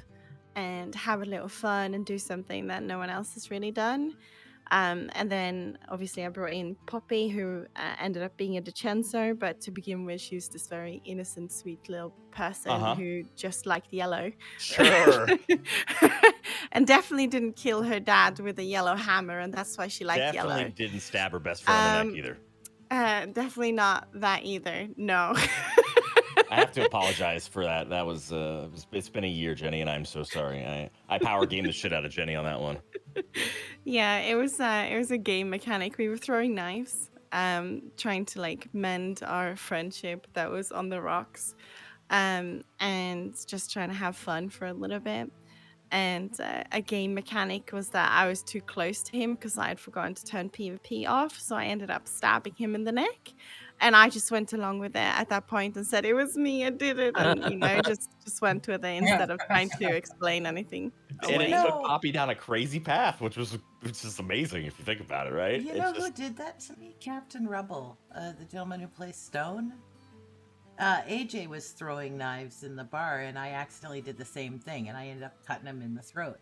and have a little fun and do something that no one else has really done. And then obviously I brought in Poppy, who ended up being a DiCenzo, but to begin with, she was this very innocent, sweet little person who just liked yellow. Sure. And definitely didn't kill her dad with a yellow hammer, and that's why she liked yellow. Definitely didn't stab her best friend in the neck either. Definitely not that either. No. I have to apologize for that. That was it's been a year, Jenny, and I'm so sorry. I power gamed the shit out of Jenny on that one. Yeah, it was a game mechanic. We were throwing knives, trying to like mend our friendship that was on the rocks, and just trying to have fun for a little bit. And a game mechanic was that I was too close to him because I had forgotten to turn PvP off, so I ended up stabbing him in the neck. And I just went along with it at that point and said it was me, I did it, and just went with it instead of trying to explain anything And it away. took Poppy down a crazy path, which is amazing if you think about it, right? You know who did that to me? Captain Rubble, the gentleman who plays Stone. AJ was throwing knives in the bar, and I accidentally did the same thing, and I ended up cutting him in the throat.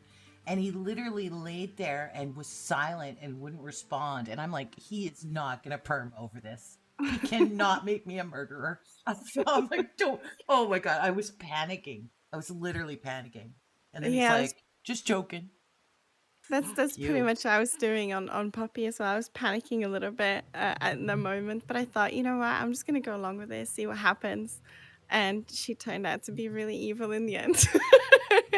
And he literally laid there and was silent and wouldn't respond. And I'm like, he is not going to perm over this. He cannot make me a murderer. I'm like, don't. Oh my God. I was panicking. I was literally panicking. And then Yeah, he's like, just joking. that's pretty much what I was doing on Poppy as well. I was panicking a little bit at the moment, but I thought, you know what, I'm just gonna go along with this, see what happens. And she turned out to be really evil in the end,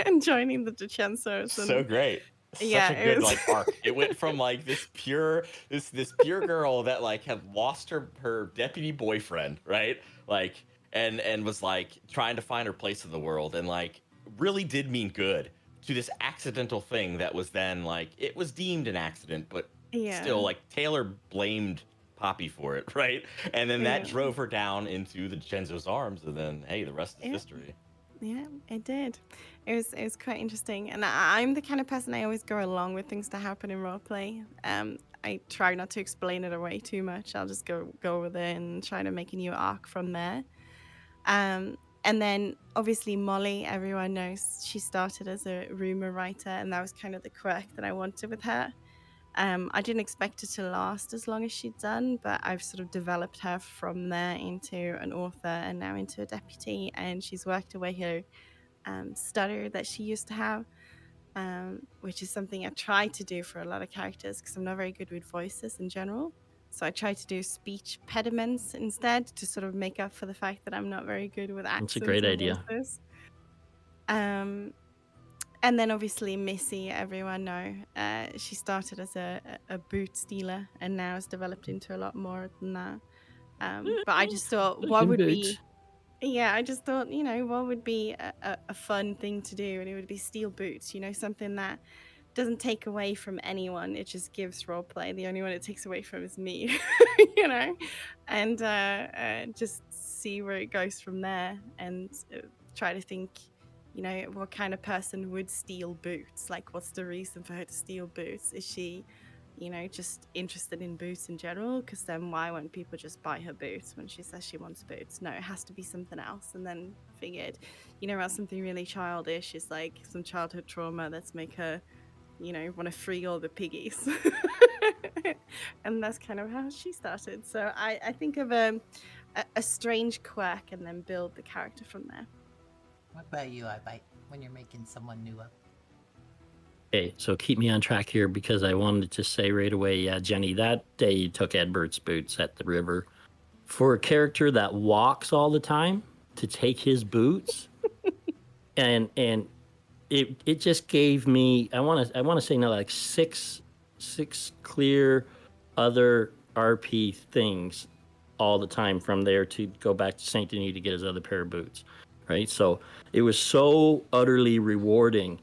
and joining the Decensos. So great. Yeah, Such a it good was. like arc. It went from like this pure girl that like had lost her deputy boyfriend, right? Like and was like trying to find her place in the world and like really did mean good, to this accidental thing that was then like it was deemed an accident, but Yeah, still like Taylor blamed Poppy for it, right? And then that yeah, drove her down into the Genzo's arms, and then hey, the rest is yeah, history. yeah. It did. It was quite interesting, and I'm the kind of person I always go along with things to happen in roleplay. I try not to explain it away too much. I'll just go with it and try to make a new arc from there. And then obviously Molly, everyone knows she started as a rumor writer, and that was kind of the quirk that I wanted with her. I didn't expect it to last as long as she'd done, but I've sort of developed her from there into an author and now into a deputy, and she's worked away her stutter that she used to have, which is something I try to do for a lot of characters because I'm not very good with voices in general. So I try to do speech pediments instead to sort of make up for the fact that I'm not very good with accents. That's a great or idea. voices. And then obviously Missy, everyone know, she started as a boot stealer and now has developed into a lot more than that. But I just thought, what would be... Yeah, I just thought, what would be a fun thing to do? And it would be steal boots, something that doesn't take away from anyone. It just gives roleplay. The only one it takes away from is me, and just see where it goes from there and try to think, what kind of person would steal boots? Like, what's the reason for her to steal boots? Is she, just interested in boots in general? Because then why won't people just buy her boots when she says she wants boots? No, it has to be something else. And then figured, about something really childish is like some childhood trauma that's make her, want to free all the piggies. And that's kind of how she started. So I think of a strange quirk and then build the character from there. What about you, iBite, when you're making someone new up? Okay, so keep me on track here because I wanted to say right away, yeah, Jenny, that day you took Edbert's boots at the river. For a character that walks all the time, to take his boots, and it just gave me, I want to say now like six clear other RP things all the time from there to go back to Saint Denis to get his other pair of boots, right? So it was so utterly rewarding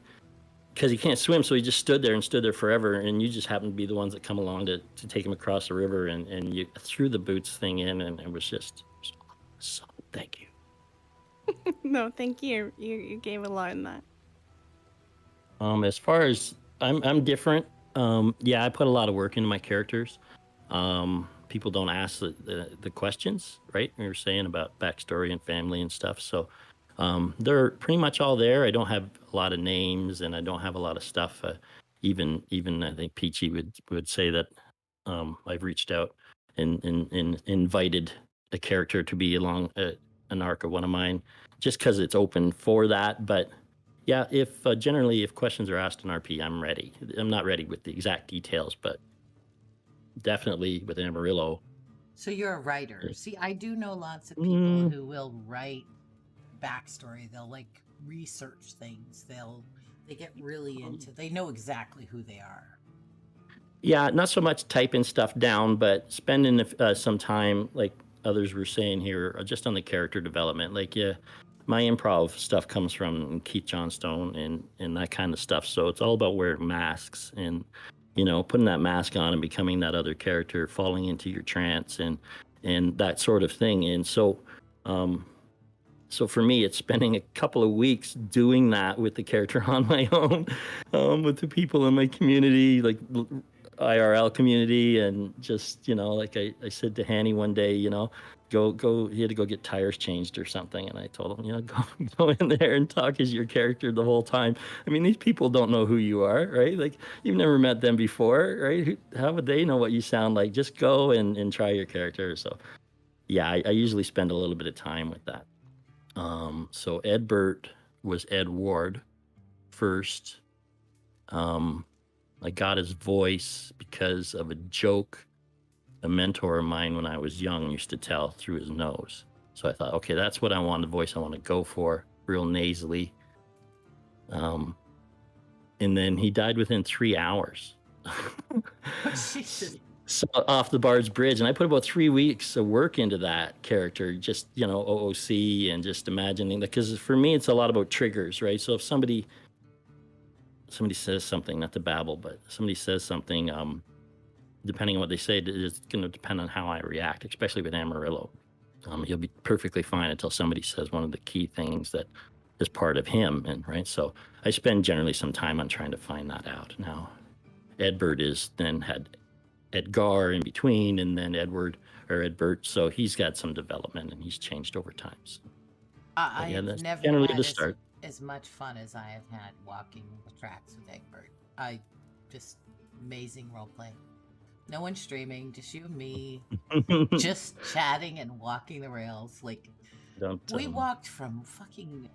because he can't swim, so he just stood there forever, and you just happened to be the ones that come along to take him across the river, and you threw the boots thing in, and it was just so thank you. No, thank you. You gave a lot in that. As far as I'm different. Yeah, I put a lot of work into my characters. People don't ask the questions, right? We were saying about backstory and family and stuff. So they're pretty much all there. I don't have a lot of names and I don't have a lot of stuff. Even I think Peachy would say that I've reached out and invited a character to be along an arc of one of mine, just because it's open for that. But yeah, if generally if questions are asked in RP, I'm ready. I'm not ready with the exact details, but definitely with Amarillo. So you're a writer. See, I do know lots of people who will write backstory. They'll like research things. They get really into. They know exactly who they are. Yeah, not so much typing stuff down, but spending some time, like others were saying here, just on the character development. Like, yeah, my improv stuff comes from Keith Johnstone and that kind of stuff. So it's all about wearing masks and, putting that mask on and becoming that other character, falling into your trance and that sort of thing. And so, so for me, it's spending a couple of weeks doing that with the character on my own, with the people in my community, like IRL community, and just like I said to Hanny one day, go he had to go get tires changed or something, and I told him, go in there and talk as your character the whole time. I mean, these people don't know who you are, right? Like, you've never met them before, right? How would they know what you sound like? Just go and try your character. So yeah, I usually spend a little bit of time with that. So Ed Burt was Ed Ward first. I got his voice because of a joke a mentor of mine when I was young used to tell through his nose. So I thought, okay, that's what I want, the voice I want to go for, real nasally. And then he died within 3 hours. Jesus. So off the Bard's Bridge, and I put about 3 weeks of work into that character, just OOC and just imagining that, because for me it's a lot about triggers, right? So if somebody says something, not to babble, but somebody says something, depending on what they say, it's going to depend on how I react, especially with Amarillo. He'll be perfectly fine until somebody says one of the key things that is part of him, and right. So I spend generally some time on trying to find that out. Now, Edbert then had Edgar in between, and then Edward or Edbert. So he's got some development, and he's changed over time. So, I've never generally had the start. as much fun as I have had walking the tracks with Egbert. Just amazing roleplay. No one's streaming, just you and me, just chatting and walking the rails. Like, we walked from fucking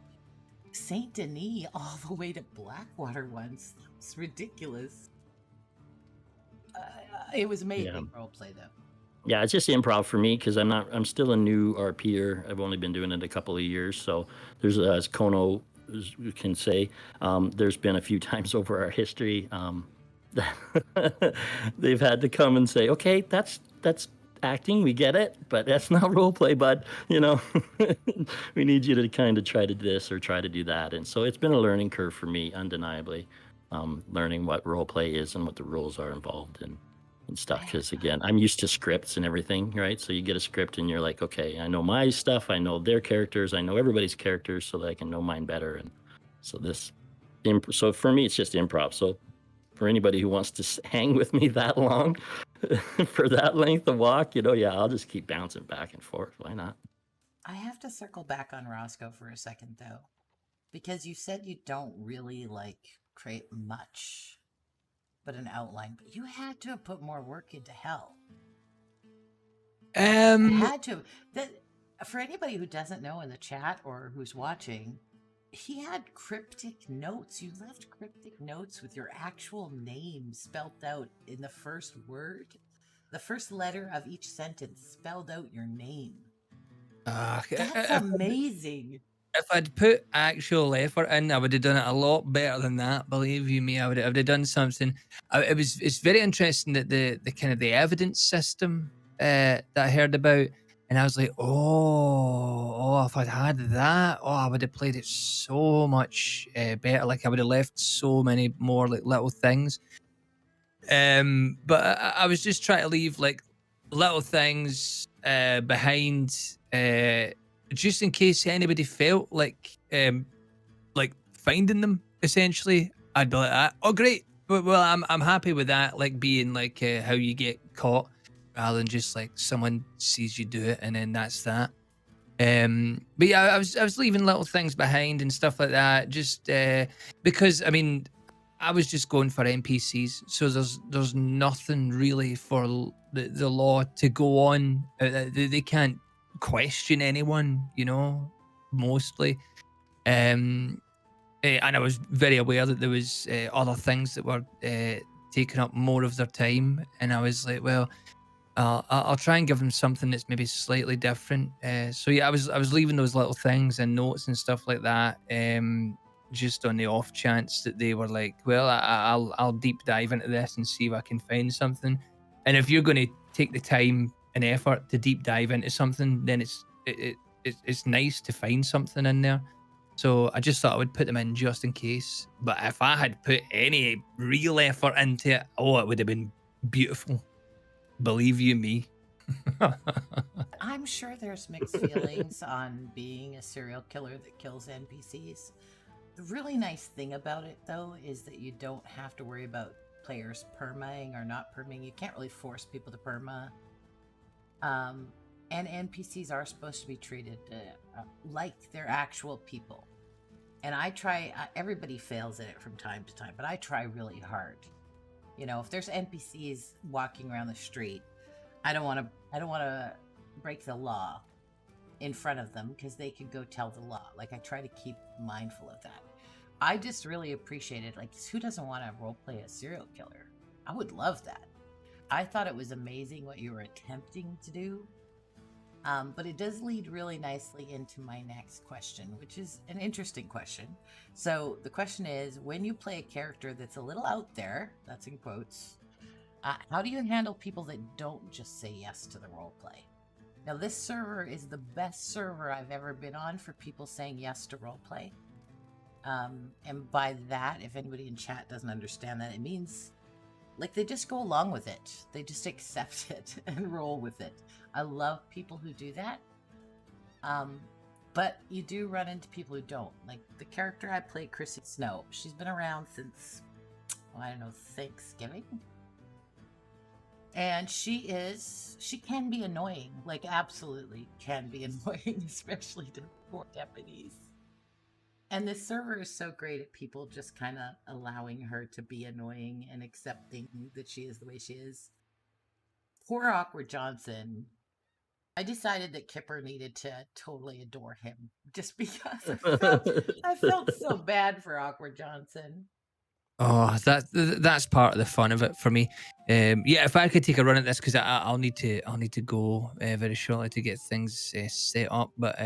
Saint Denis all the way to Blackwater once. It's ridiculous. It was amazing roleplay, though. Yeah, it's just improv for me because I'm still a new RPer. I've only been doing it a couple of years. So there's, as Kono can say, there's been a few times over our history they've had to come and say, okay, that's acting, we get it, but that's not role play, bud. We need you to kind of try to do this or try to do that. And so it's been a learning curve for me, undeniably, learning what role play is and what the rules are involved in and stuff. Because again, I'm used to scripts and everything, right? So you get a script and you're like, okay, I know my stuff, I know their characters, I know everybody's characters, so that I can know mine better. And so so for me, it's just improv. So for anybody who wants to hang with me that long, for that length of walk, I'll just keep bouncing back and forth. Why not? I have to circle back on Roscoe for a second, though, because you said you don't really create much but an outline, but you had to have put more work into Hell. Had to. For anybody who doesn't know in the chat or who's watching, he had cryptic notes. You left cryptic notes with your actual name spelled out in the first word. The first letter of each sentence spelled out your name. That's amazing. If I'd put actual effort in, I would have done it a lot better than that. Believe you me, I would have done something. It's very interesting that the kind of the evidence system that I heard about. And I was like, oh, if I'd had that, I would have played it so much better. Like, I would have left so many more little things. But I was just trying to leave little things behind, just in case anybody felt like finding them. Essentially, I'd be like, oh, great. Well, I'm happy with that. Being how you get caught, rather than just someone sees you do it and then that's that. But yeah, I was leaving little things behind and stuff like that, just because I was just going for NPCs, so there's nothing really for the law to go on. They can't question anyone, mostly. And I was very aware that there was other things that were taking up more of their time, and I was like, well, I'll try and give them something that's maybe slightly different. So yeah, I was leaving those little things and notes and stuff like that, just on the off chance that they were like, well, I'll deep dive into this and see if I can find something. And if you're going to take the time and effort to deep dive into something, then it's nice to find something in there. So I just thought I would put them in just in case. But if I had put any real effort into it, oh, it would have been beautiful. Believe you me. I'm sure there's mixed feelings on being a serial killer that kills NPCs. The really nice thing about it, though, is that you don't have to worry about players permaing or not permaing. You can't really force people to perma. And NPCs are supposed to be treated like they're actual people. And I try, everybody fails at it from time to time, but I try really hard. You know, if there's NPCs walking around the street, I don't want to break the law in front of them because they could go tell the law. Like, I try to keep mindful of that. I just really appreciate it. Like, who doesn't want to roleplay a serial killer? I would love that. I thought it was amazing what you were attempting to do. But it does lead really nicely into my next question, which is an interesting question. So the question is, when you play a character that's a little out there, that's in quotes, how do you handle people that don't just say yes to the roleplay? Now, this server is the best server I've ever been on for people saying yes to roleplay. And by that, if anybody in chat doesn't understand that, it means like they just go along with it. They just accept it and roll with it. I love people who do that. But you do run into people who don't. Like the character I play, Chrissy Snow, she's been around since, I don't know, Thanksgiving. And she can be annoying, like absolutely can be annoying, especially to poor deputies. And this server is so great at people just kind of allowing her to be annoying and accepting that she is the way she is. Poor Awkward Johnson. I decided that Kipper needed to totally adore him just because I felt so bad for Awkward Johnson. Oh, that's part of the fun of it for me. Yeah, if I could take a run at this, because I'll need to go very shortly to get things set up. But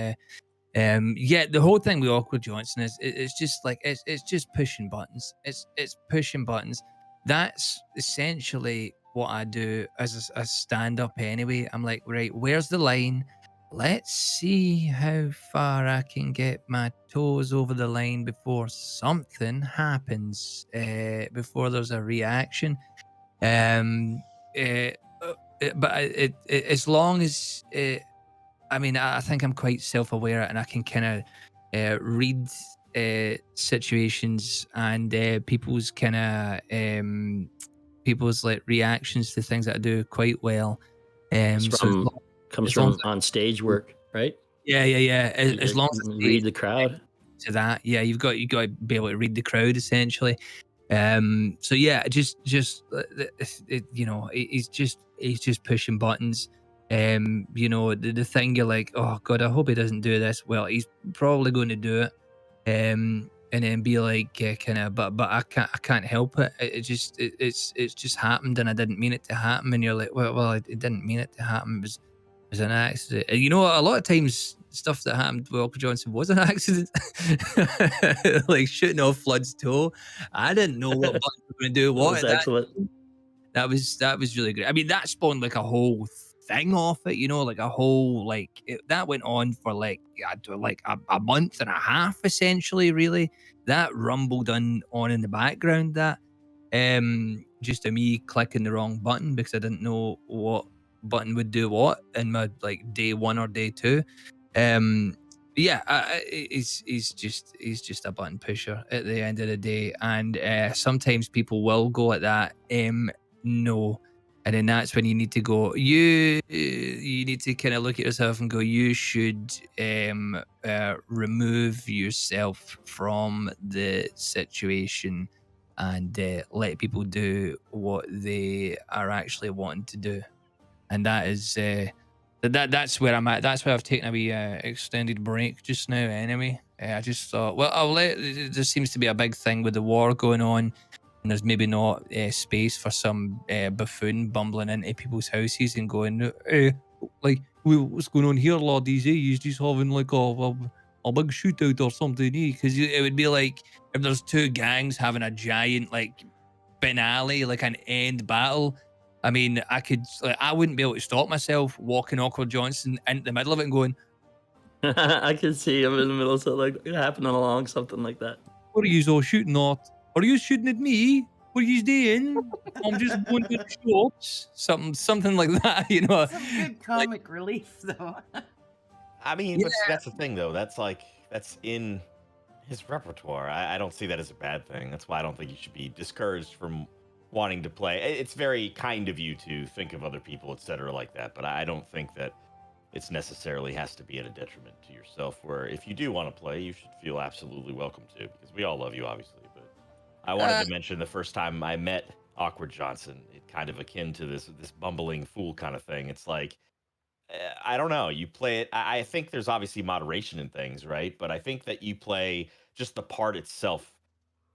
yeah, the whole thing with Awkward Johnson is it's just like it's just pushing buttons. It's pushing buttons. That's essentially what I do as a stand up anyway. I'm like, right, where's the line? Let's see how far I can get my toes over the line before something happens, before there's a reaction. Um, uh, but as long as I mean, I think I'm quite self-aware and I can kind of read situations and people's kind of people's like reactions to things that I do quite well. Comes from on stage work, right? Yeah. As long as you read the crowd to that, yeah, you've got to be able to read the crowd essentially. So yeah, just you know, he's just pushing buttons. You know, the thing you're like, oh god, I hope he doesn't do this. Well, he's probably going to do it. And then be like, kind of, but I can't help it. It's just happened, and I didn't mean it to happen. And you're like, well, it didn't mean it to happen. It was an accident. And you know, a lot of times stuff that happened with Walker Johnson was an accident, like shooting off Flood's toe. I didn't know what button we were going to do. What? Excellent. That was really great. I mean, that spawned like a whole thing off it, you know, like a whole that went on for like a month and a half essentially. Really, that rumbled on in the background. That just to me clicking the wrong button because I didn't know what button would do what in my like day one or day two. Yeah, he's just a button pusher at the end of the day, and sometimes people will go at that. No, and then that's when you need to go. You need to kind of look at yourself and go. You should remove yourself from the situation and let people do what they are actually wanting to do, and that is that's where I'm at. That's why I've taken a wee extended break just now. Anyway, I just thought, well, there seems to be a big thing with the war going on. and there's maybe not space for some buffoon bumbling into people's houses and going, like, what's going on here, laddies? He's just having like a big shootout or something, because it would be like if there's two gangs having a giant like finale, like an end battle. I mean, I wouldn't be able to stop myself walking Awkward Johnson into the middle of it and going, I can see him in the middle of something like happening along something like that. "What are you all shooting at? Are you shooting at me? What are you doing? I'm just going to the shops." Something like that, you know. Some good comic relief, though. I mean, Yeah. but see, that's the thing, though. That's in his repertoire. I don't see that as a bad thing. That's why I don't think you should be discouraged from wanting to play. It's very kind of you to think of other people, etc., like that. But I don't think that it's necessarily has to be at a detriment to yourself. Where if you do want to play, you should feel absolutely welcome to, because we all love you, obviously. But I wanted to mention the first time I met Awkward Johnson, it kind of akin to this bumbling fool kind of thing. It's like, I don't know. You play it. I think there's obviously moderation in things, right? But I think that you play just the part itself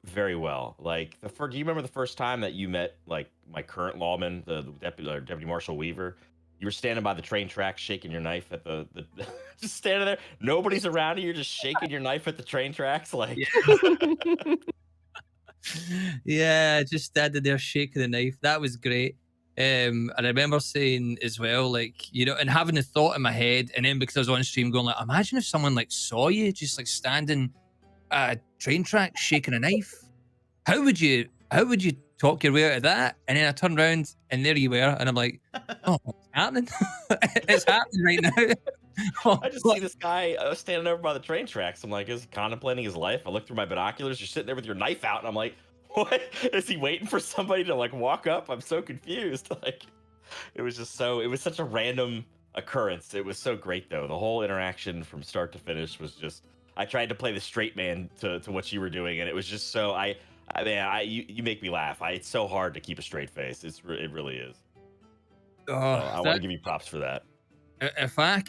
very well. Like do you remember the first time that you met like my current lawman, the Deputy Marshal Weaver? You were standing by the train tracks, shaking your knife at the just standing there. Nobody's around you. You're just shaking your knife at the train tracks, like. Yeah, just standing there shaking the knife. That was great. And I remember saying as well, like, you know, and having the thought in my head, and then because I was on stream going like, imagine if someone like saw you just like standing at a train track shaking a knife. How would you talk your way out of that? And then I turned around and there you were, and I'm like, oh, what's happening? It's happening right now. I just see this guy standing over by the train tracks. I'm like, is he contemplating his life? I look through my binoculars. You're sitting there with your knife out, and I'm like, what? Is he waiting for somebody to like walk up? I'm so confused. Like, it was such a random occurrence. It was so great though. The whole interaction from start to finish was just. I tried to play the straight man to what you were doing, and it was just so. You make me laugh. It's so hard to keep a straight face. It really is. So I want to give you props for that. If I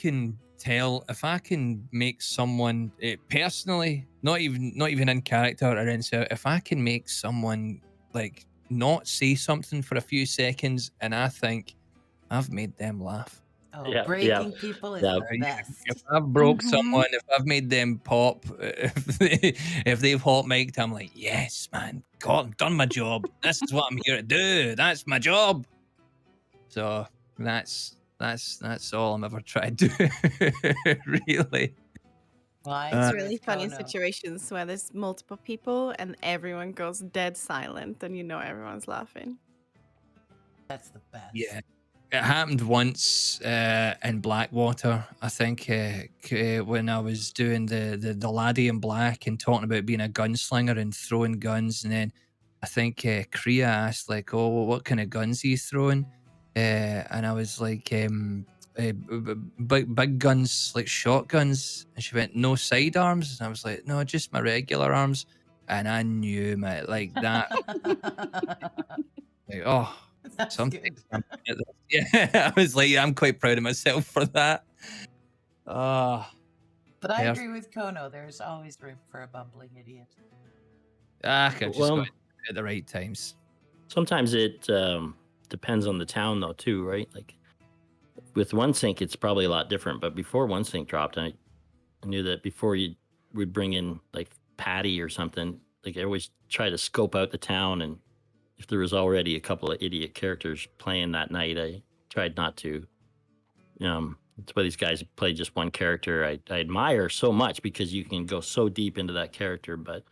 can make someone personally, not even in character or in set, if I can make someone like not say something for a few seconds, and I think I've made them laugh. Oh, Yeah, breaking people is the best. If I've broke Mhm. someone, if I've made them pop, if they've hot mic'd, I'm like, yes, man, God, I've done my job. This is what I'm here to do. That's my job. So that's all I'm ever trying to do, really. Well, I It's agree really with funny in Kono. situations where there's multiple people and everyone goes dead silent and you know everyone's laughing. That's the best. Yeah. It happened once in Blackwater, I think, when I was doing the laddie in black and talking about being a gunslinger and throwing guns, and then I think Kriya asked like, "Oh, well, what kind of guns are you throwing?" And I was like, big guns, like shotguns." And she went, "No sidearms?" And I was like, "No, just my regular arms." And I knew, mate, like that. Like, oh. That's Something. good. Yeah, I was like, I'm quite proud of myself for that. But I yeah. agree with Kono. There's always room for a bumbling idiot. I've just got Well, it at the right times. sometimes it depends on the town though too, right? Like with One Sync, it's probably a lot different. But before One Sync dropped, I knew that before you would bring in like Patty or something, like I always try to scope out the town, and if there was already a couple of idiot characters playing that night, I tried not to. That's why these guys play just one character. I admire so much because you can go so deep into that character. But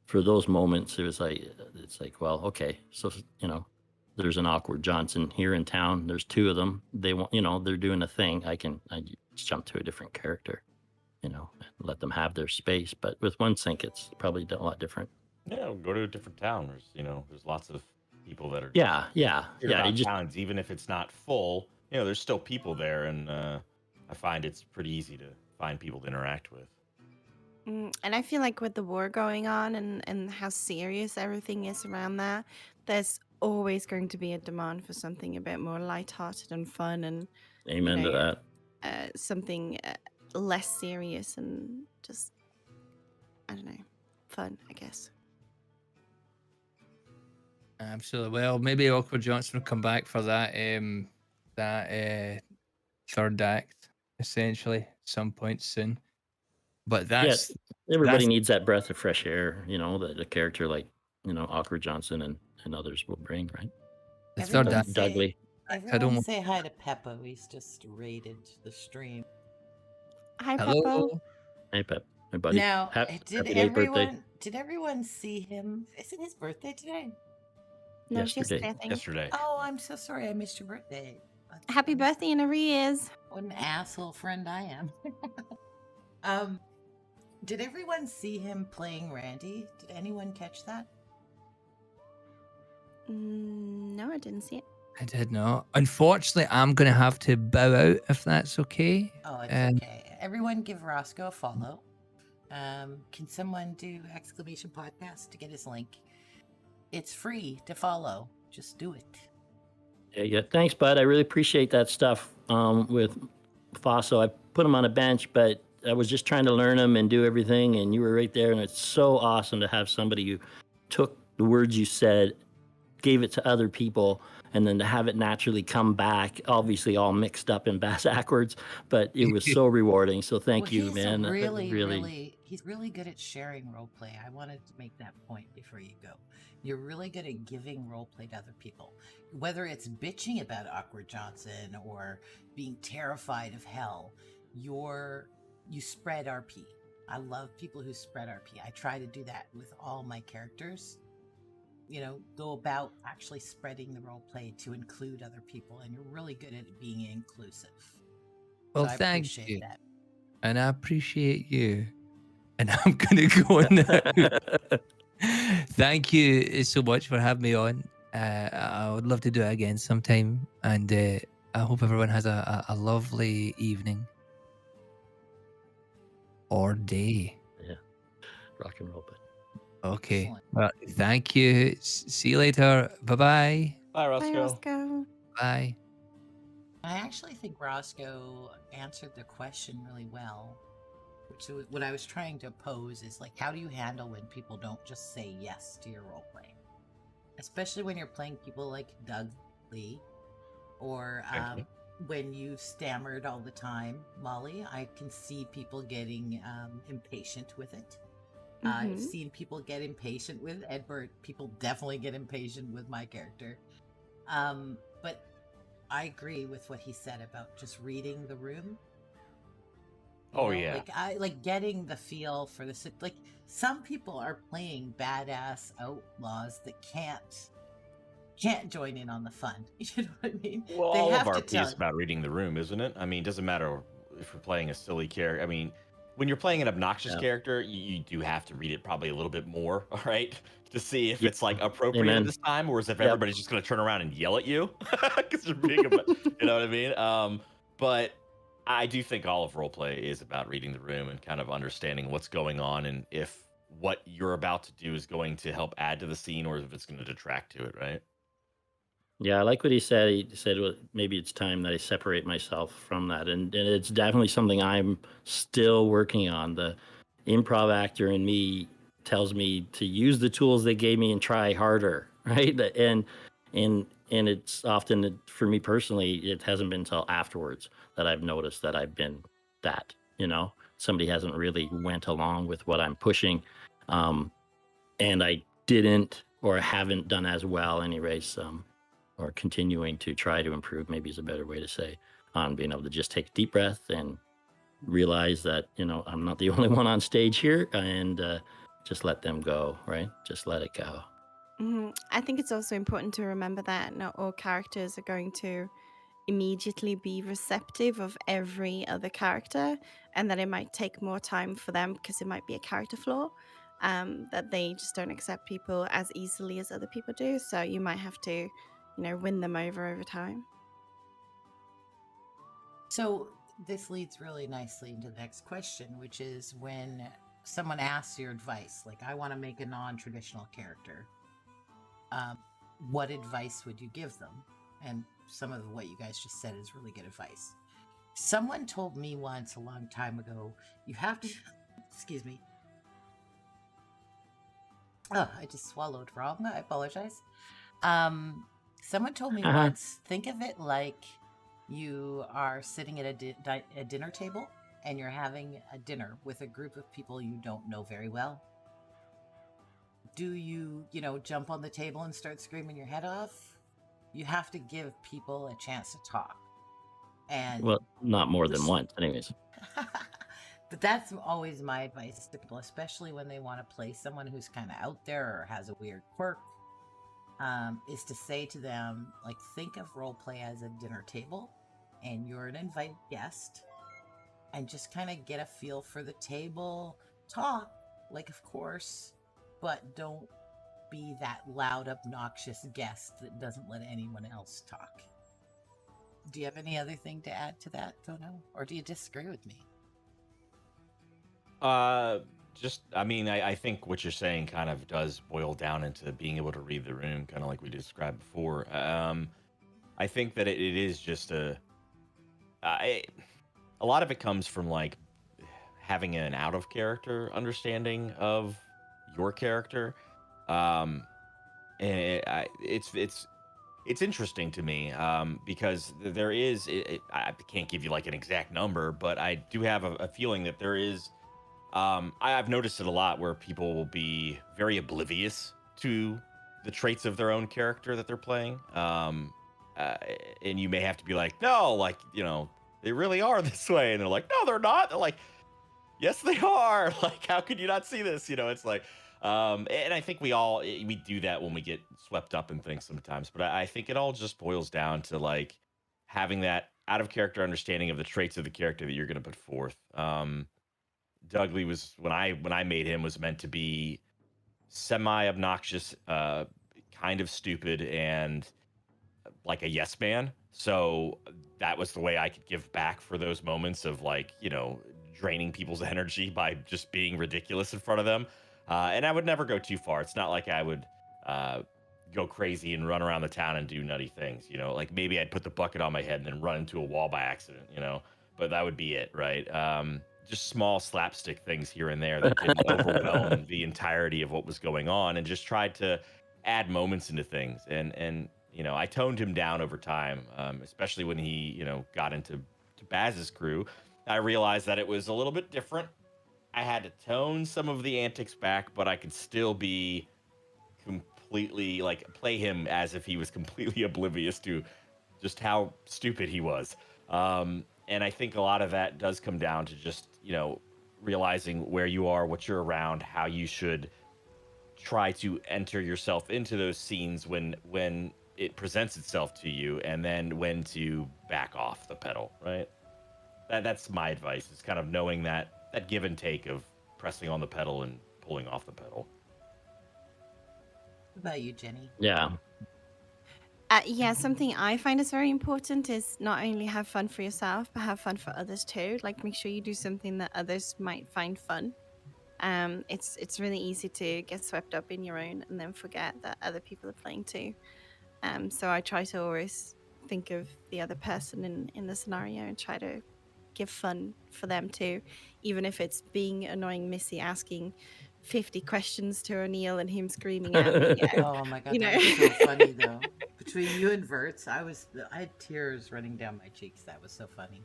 for those moments, it's like, well, okay, so there's an Awkward Johnson here in town. There's two of them. They want, they're doing a thing. I just jump to a different character, and let them have their space. But with One Sync, it's probably a lot different. Yeah, go to a different town. There's lots of people that are Yeah. about towns, even if it's not full. There's still people there, and I find it's pretty easy to find people to interact with. And I feel like with the war going on and how serious everything is around that, there's always going to be a demand for something a bit more lighthearted and fun and Amen to know, that. something less serious and just, I don't know, fun, I guess. Absolutely. Well, maybe Awkward Johnson will come back for that third act, essentially, some point soon. But Yeah, that's everybody needs that breath of fresh air, that a character like, Awkward Johnson and others will bring, right? the third Everyone act. Dudley. I everyone don't. say hi to Peppa. He's just raided the stream. Hi, Peppo. Hello. Hey, Pep, my buddy. Now, Happy did late birthday. everyone see him? Is it his birthday today? No, it's Yesterday. yesterday, I think. Yesterday. Oh, I'm so sorry. I missed your birthday. Happy birthday in arrears. What an asshole friend I am. Did everyone see him playing Randy? Did anyone catch that? No, I didn't see it. I did not. Unfortunately, I'm going to have to bow out if that's okay. Oh, it's okay. Everyone give Roscoe a follow. Can someone do !podcast to get his link? It's free to follow. Just do it. Yeah. Thanks, bud. I really appreciate that stuff with Faso. I put him on a bench, but I was just trying to learn him and do everything, and you were right there, and it's so awesome to have somebody who took the words you said, gave it to other people, and then to have it naturally come back, obviously all mixed up and backwards, but it was so rewarding. So thank you, he's man. He's really good at sharing roleplay. I wanted to make that point before you go. You're really good at giving roleplay to other people, whether it's bitching about Awkward Johnson or being terrified of hell. You spread RP. I love people who spread RP. I try to do that with all my characters. Go about actually spreading the role play to include other people, and you're really good at being inclusive. Well, so I thank appreciate you. that. And I appreciate you. And I'm going to go now. Thank you so much for having me on. I would love to do it again sometime. And I hope everyone has a lovely evening or day. Yeah. Rock and roll, bud. Okay. Excellent. Well, thank you. See you later. Bye-bye. Bye, Bye, Roscoe. Roscoe. Bye. I actually think Roscoe answered the question really well. Which is what I was trying to pose is like, how do you handle when people don't just say yes to your roleplay? Especially when you're playing people like Doug Lee, or when you stammered all the time, Molly. I can see people getting impatient with it. I've seen people get impatient with Edward. People definitely get impatient with my character. But I agree with what he said about just reading the room. Yeah. Like getting the feel for the like. Some people are playing badass outlaws that can't join in on the fun. You know what I mean? Well, They all have of to RP tell is about reading the room, isn't it? I mean, it doesn't matter if you're playing a silly character. I mean, when you're playing an obnoxious character, you do have to read it probably a little bit more, all right? To see if it's like appropriate at this time, or if everybody's just going to turn around and yell at you because you're being, you know what I mean? But I do think all of roleplay is about reading the room and kind of understanding what's going on, and if what you're about to do is going to help add to the scene or if it's going to detract to it, right? Yeah, I like what he said. He said, well, maybe it's time that I separate myself from that. And it's definitely something I'm still working on. The improv actor in me tells me to use the tools they gave me and try harder, right? And it's often, for me personally, it hasn't been until afterwards that I've noticed that I've been that, somebody hasn't really went along with what I'm pushing. And I didn't or haven't done as well anyways. Or continuing to try to improve, maybe is a better way to say, on being able to just take a deep breath and realize that, I'm not the only one on stage here, and just let them go, right? Just let it go. I think it's also important to remember that not all characters are going to immediately be receptive of every other character, and that it might take more time for them because it might be a character flaw, that they just don't accept people as easily as other people do. So you might have to win them over time. So this leads really nicely into the next question, which is when someone asks your advice, like, I want to make a non-traditional character, what advice would you give them? And some of what you guys just said is really good advice. Someone told me once a long time ago, you have to, excuse me. Oh, I just swallowed wrong. I apologize. Someone told me Uh-huh. once, think of it like you are sitting at a dinner table and you're having a dinner with a group of people you don't know very well. Do you, jump on the table and start screaming your head off? You have to give people a chance to talk. And Well, not more than this, once, anyways. but that's always my advice to people, especially when they want to play someone who's kind of out there or has a weird quirk, is to say to them, like, think of role play as a dinner table and you're an invited guest, and just kind of get a feel for the table. Talk, like, of course, but don't be that loud, obnoxious guest that doesn't let anyone else talk. Do you have any other thing to add to that, Tono? Or do you disagree with me? I think what you're saying kind of does boil down into being able to read the room, kind of like we described before. I think that it is just a lot of it comes from like having an out of character understanding of your character. Um, and it's interesting to me because there is I can't give you like an exact number, but I do have a feeling that there is. I've noticed it a lot where people will be very oblivious to the traits of their own character that they're playing. Uh, and you may have to be like, no, like, they really are this way. And they're like, no, they're not. They're like, yes, they are. Like, how could you not see this? It's like, and I think we do that when we get swept up in things sometimes. But I think it all just boils down to like having that out of character understanding of the traits of the character that you're going to put forth. Dudley was when I made him was meant to be semi obnoxious, kind of stupid, and like a yes man. So that was the way I could give back for those moments of like, draining people's energy by just being ridiculous in front of them. And I would never go too far. It's not like I would go crazy and run around the town and do nutty things, like maybe I'd put the bucket on my head and then run into a wall by accident, but that would be it. Right. Just small slapstick things here and there that didn't overwhelm the entirety of what was going on, and just tried to add moments into things. And I toned him down over time, especially when he got into Baz's crew. I realized that it was a little bit different. I had to tone some of the antics back, but I could still be completely like play him as if he was completely oblivious to just how stupid he was. And I think a lot of that does come down to just, realizing where you are, what you're around, how you should try to enter yourself into those scenes when it presents itself to you, and then when to back off the pedal, right? That's my advice, is kind of knowing that give and take of pressing on the pedal and pulling off the pedal. What about you, Jenny? Yeah. Yeah, something I find is very important is not only have fun for yourself, but have fun for others too. Like, make sure you do something that others might find fun. It's really easy to get swept up in your own and then forget that other people are playing too. So I try to always think of the other person in the scenario and try to give fun for them too, even if it's being annoying Missy asking 50 questions to O'Neill and him screaming at me. Oh my god, that was so funny though. Between you and Verts, I had tears running down my cheeks. That was so funny.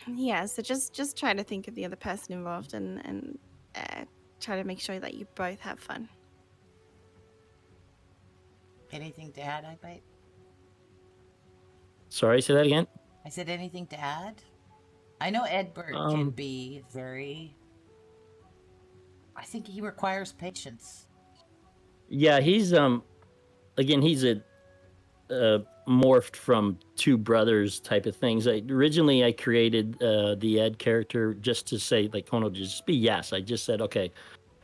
Yeah, so just try to think of the other person involved and try to make sure that you both have fun. Anything to add, I bite? Sorry, say that again. I said anything to add? I know Edbert can be very. I think he requires patience. Yeah, he's again, he's a morphed from two brothers type of things. Originally I created the Ed character just to say, like, Kono, just be yes. I just said, okay,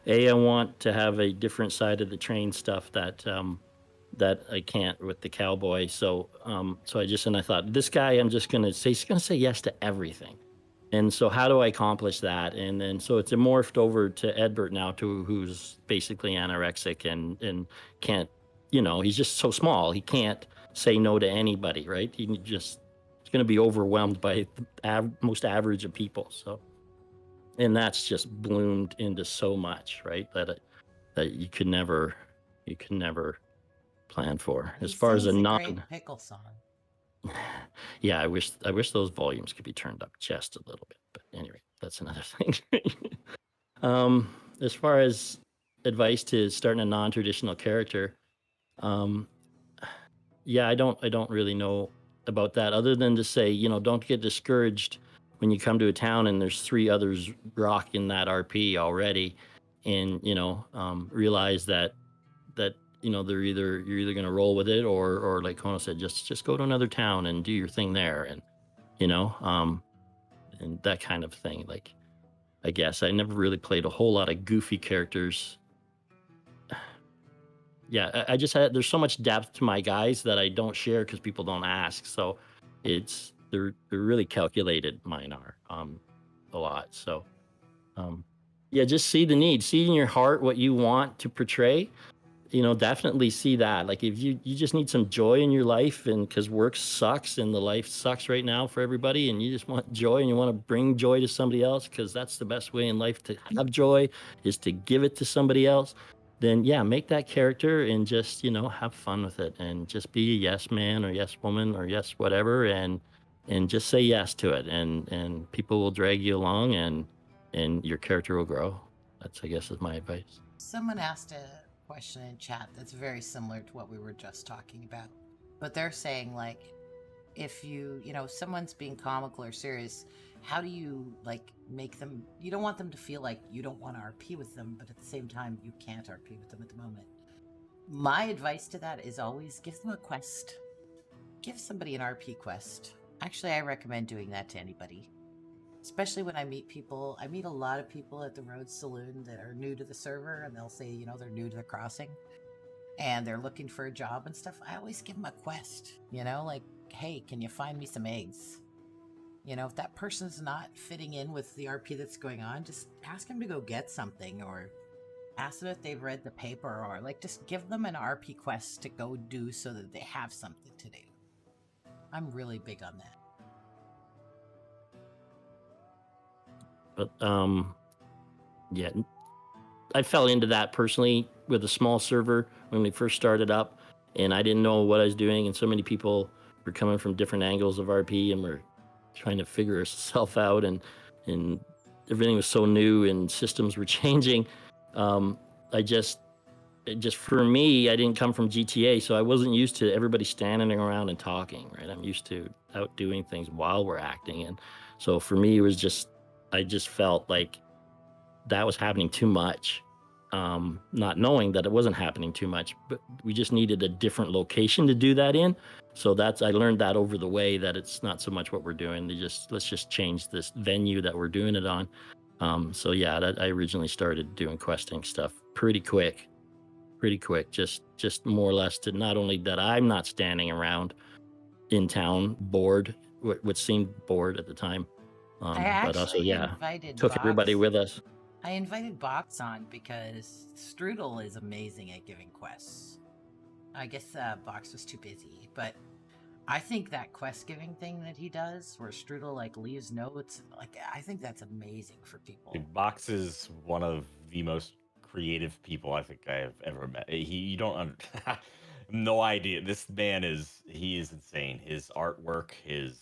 I want to have a different side of the train stuff that that I can't with the cowboy. So I thought, this guy, he's gonna say yes to everything. And so how do I accomplish that? And then so it's morphed over to Edbert now, who's basically anorexic and can't, he's just so small. He can't say no to anybody, right? He's going to be overwhelmed by the most average of people. So, and that's just bloomed into so much, right? That you could never plan for. He As far as a sings a non, great pickle song. yeah, I wish those volumes could be turned up just a little bit. But anyway, that's another thing. As far as advice to starting a non-traditional character, um, yeah, I don't really know about that other than to say, don't get discouraged when you come to a town and there's 3 others rocking that RP already, and realize that you're either going to roll with it, or like Kono said, just go to another town and do your thing there, and and that kind of thing. Like, I guess I never really played a whole lot of goofy characters. Yeah, I just had there's so much depth to my guys that I don't share because people don't ask. So they're really calculated. Mine are a lot. So yeah, just see the need, see in your heart what you want to portray. Definitely see that. Like, if you just need some joy in your life, and because work sucks and the life sucks right now for everybody, and you just want joy and you want to bring joy to somebody else, because that's the best way in life to have joy, is to give it to somebody else. Then yeah, make that character and just have fun with it, and just be a yes man or yes woman or yes whatever, and just say yes to it, and people will drag you along, and your character will grow. That's, I guess, is my advice. Someone asked a question in chat that's very similar to what we were just talking about. But they're saying, like, if someone's being comical or serious, how do you, like, make them, you don't want them to feel like you don't want to RP with them, but at the same time, you can't RP with them at the moment. My advice to that is always give them a quest. Give somebody an RP quest. Actually, I recommend doing that to anybody. Especially when I meet people. I meet a lot of people at the Road Saloon that are new to the server, and they'll say, they're new to the crossing and they're looking for a job and stuff. I always give them a quest, like, hey, can you find me some eggs? If that person's not fitting in with the RP that's going on, just ask them to go get something, or ask them if they've read the paper, or like just give them an RP quest to go do so that they have something to do. I'm really big on that. But yeah, I fell into that personally with a small server when we first started up, and I didn't know what I was doing, and so many people were coming from different angles of RP, and we're trying to figure ourselves out, and everything was so new and systems were changing. For me, I didn't come from GTA, so I wasn't used to everybody standing around and talking, right? I'm used to out doing things while we're acting, and so for me, it was I just felt like that was happening too much, not knowing that it wasn't happening too much, but we just needed a different location to do that in. So I learned that over the way, that it's not so much what we're doing. Let's just change this venue that we're doing it on. So yeah, I originally started doing questing stuff pretty quick, just more or less to not only that I'm not standing around in town bored, what seemed bored at the time, but also, yeah, took everybody with us. I invited Box on because Strudel is amazing at giving quests. I guess Box was too busy, but I think that quest giving thing that he does, where Strudel like leaves notes, like, I think that's amazing for people. Box is one of the most creative people I think I have ever met. You don't no idea. This man he is insane. His artwork, his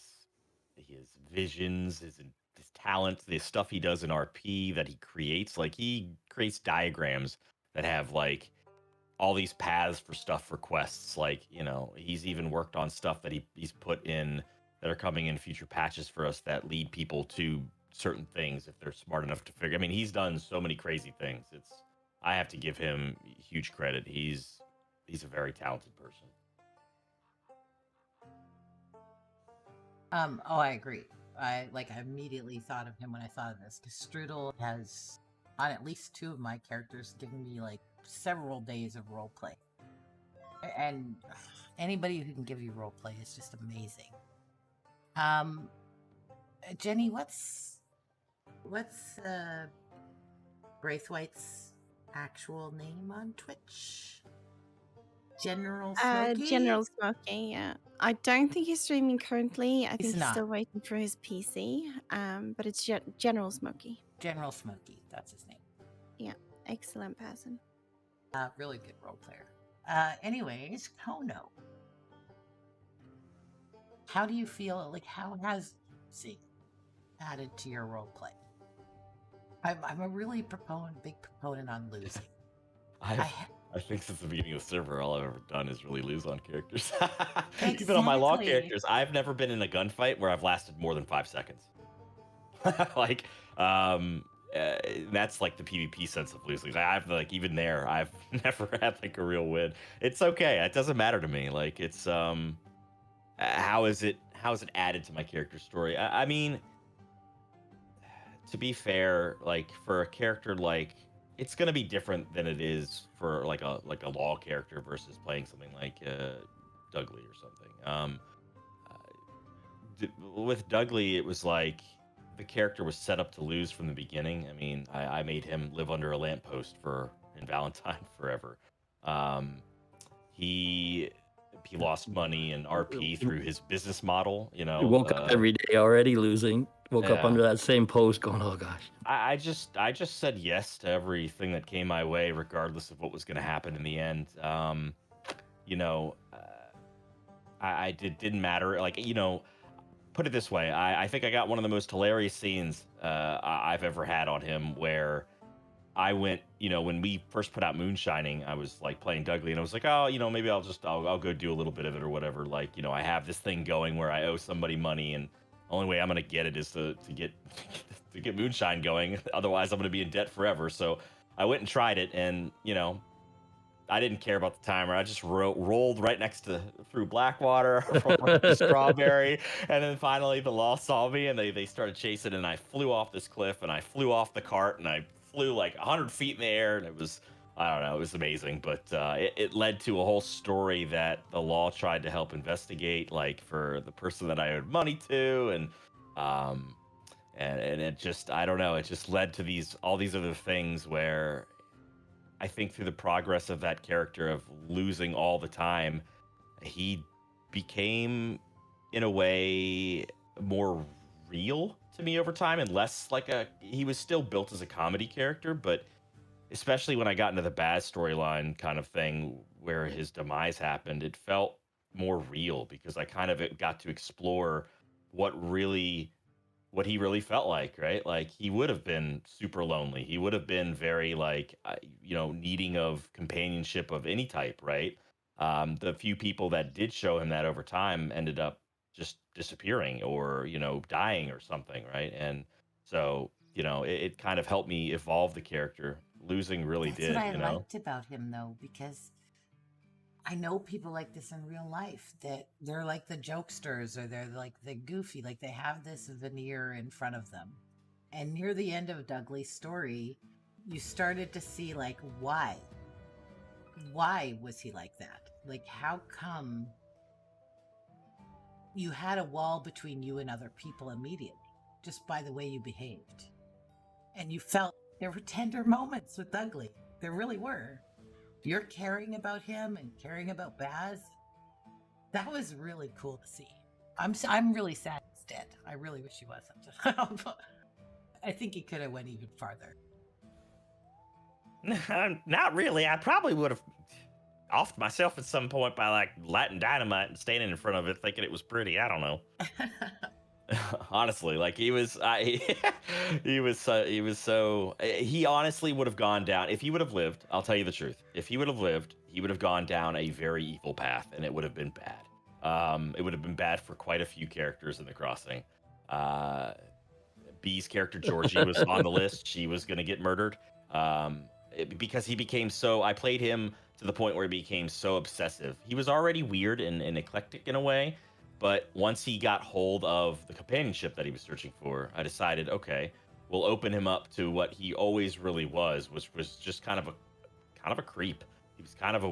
visions, his talent, the stuff he does in RP that he creates. Like, he creates diagrams that have like all these paths for stuff for quests. Like, he's even worked on stuff that he's put in that are coming in future patches for us that lead people to certain things if they're smart enough to figure. I mean, he's done so many crazy things. I have to give him huge credit. He's a very talented person. Oh, I agree. I immediately thought of him when I thought of this, because Strudel has, on at least 2 of my characters, given me like several days of roleplay. And anybody who can give you roleplay is just amazing. Jenny, what's Braithwaite's actual name on Twitch? General Smokey? General Smokey, yeah. I don't think he's streaming currently. I think he's not. still waiting for his PC. But it's General Smokey. General Smokey, that's his name. Yeah, excellent person. Really good role player. Anyways, Kono, how do you feel? Like, how has losing added to your role play? I'm a really big proponent on losing. I think since the beginning of the server, all I've ever done is really lose on characters. Even on my law Exactly. characters, I've never been in a gunfight where I've lasted more than 5 seconds. Like, that's like the PvP sense of losing. Like, I've like even there, I've never had like a real win. It's okay. It doesn't matter to me. Like, it's how is it added to my character story? I mean, to be fair, like for a character like it's gonna be different than it is for like a law character versus playing something like Dudley or something. With Dudley, it was like the character was set up to lose from the beginning. I mean, I made him live under a lamppost in Valentine forever. He lost money and RP through his business model. You know, He woke up every day already losing. Woke up yeah. under that same post, going, "Oh gosh." I just said yes to everything that came my way, regardless of what was going to happen in the end. You know, I didn't matter. Like, you know, put it this way, I think I got one of the most hilarious scenes I've ever had on him, where I went, you know, when we first put out Moonshining, I was like playing Dudley, and I was like, oh, you know, maybe I'll go do a little bit of it or whatever. Like, you know, I have this thing going where I owe somebody money, and the only way I'm gonna get it is to get to get Moonshine going. Otherwise, I'm gonna be in debt forever. So I went and tried it, and you know, I didn't care about the timer. I just rolled right next through Blackwater, Strawberry, and then finally the law saw me, and they started chasing, and I flew off this cliff, and I flew off the cart, and I flew like 100 feet in the air, and it was, I don't know, it was amazing. But it led to a whole story that the law tried to help investigate, like for the person that I owed money to, and it just, I don't know, it just led to all these other things where I think through the progress of that character of losing all the time, he became, in a way, more real to me over time, and less like he was still built as a comedy character, but especially when I got into the Baz storyline kind of thing where his demise happened, it felt more real because I kind of got to explore what he really felt like, right? Like he would have been super lonely. He would have been very like, you know, needing of companionship of any type, right? The few people that did show him that over time ended up just disappearing or, you know, dying or something, right? And so, you know, it kind of helped me evolve the character. Losing really That's did, what I you know? liked about him, though, because I know people like this in real life, that they're like the jokesters or they're like the goofy, like they have this veneer in front of them. And near the end of Dudley's story, you started to see like why was he like that? Like, how come you had a wall between you and other people immediately just by the way you behaved? And you felt there were tender moments with Dudley. There really were. You're caring about him and caring about Baz. That was really cool to see. I'm really sad he's dead. I really wish he wasn't. I think he could have went even farther. Not really. I probably would have offed myself at some point by like lighting dynamite and standing in front of it thinking it was pretty. I don't know. Honestly, like he honestly would have gone down if he would have lived. I'll tell you the truth. If he would have lived, he would have gone down a very evil path, and it would have been bad. It would have been bad for quite a few characters in the crossing. B's character Georgie was on the list. She was going to get murdered because he became so. I played him to the point where he became so obsessive. He was already weird and eclectic in a way. But once he got hold of the companionship that he was searching for, I decided, okay, we'll open him up to what he always really was just kind of a creep. He was kind of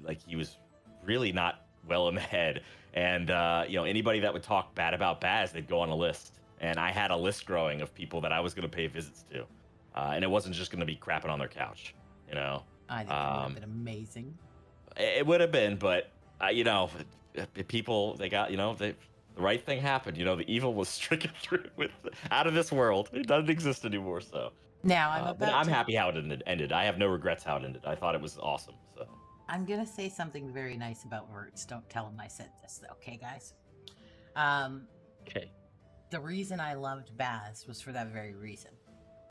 like he was really not well in the head. And you know, anybody that would talk bad about Baz, they'd go on a list. And I had a list growing of people that I was going to pay visits to, and it wasn't just going to be crapping on their couch, you know. I think it would have been amazing. It would have been, but you know, people, they got, you know, the right thing happened. You know, the evil was stricken through with out of this world. It doesn't exist anymore. So now but I'm happy how it ended. I have no regrets how it ended. I thought it was awesome. So I'm gonna say something very nice about words. Don't tell them I said this, okay, guys? Okay. The reason I loved Baz was for that very reason.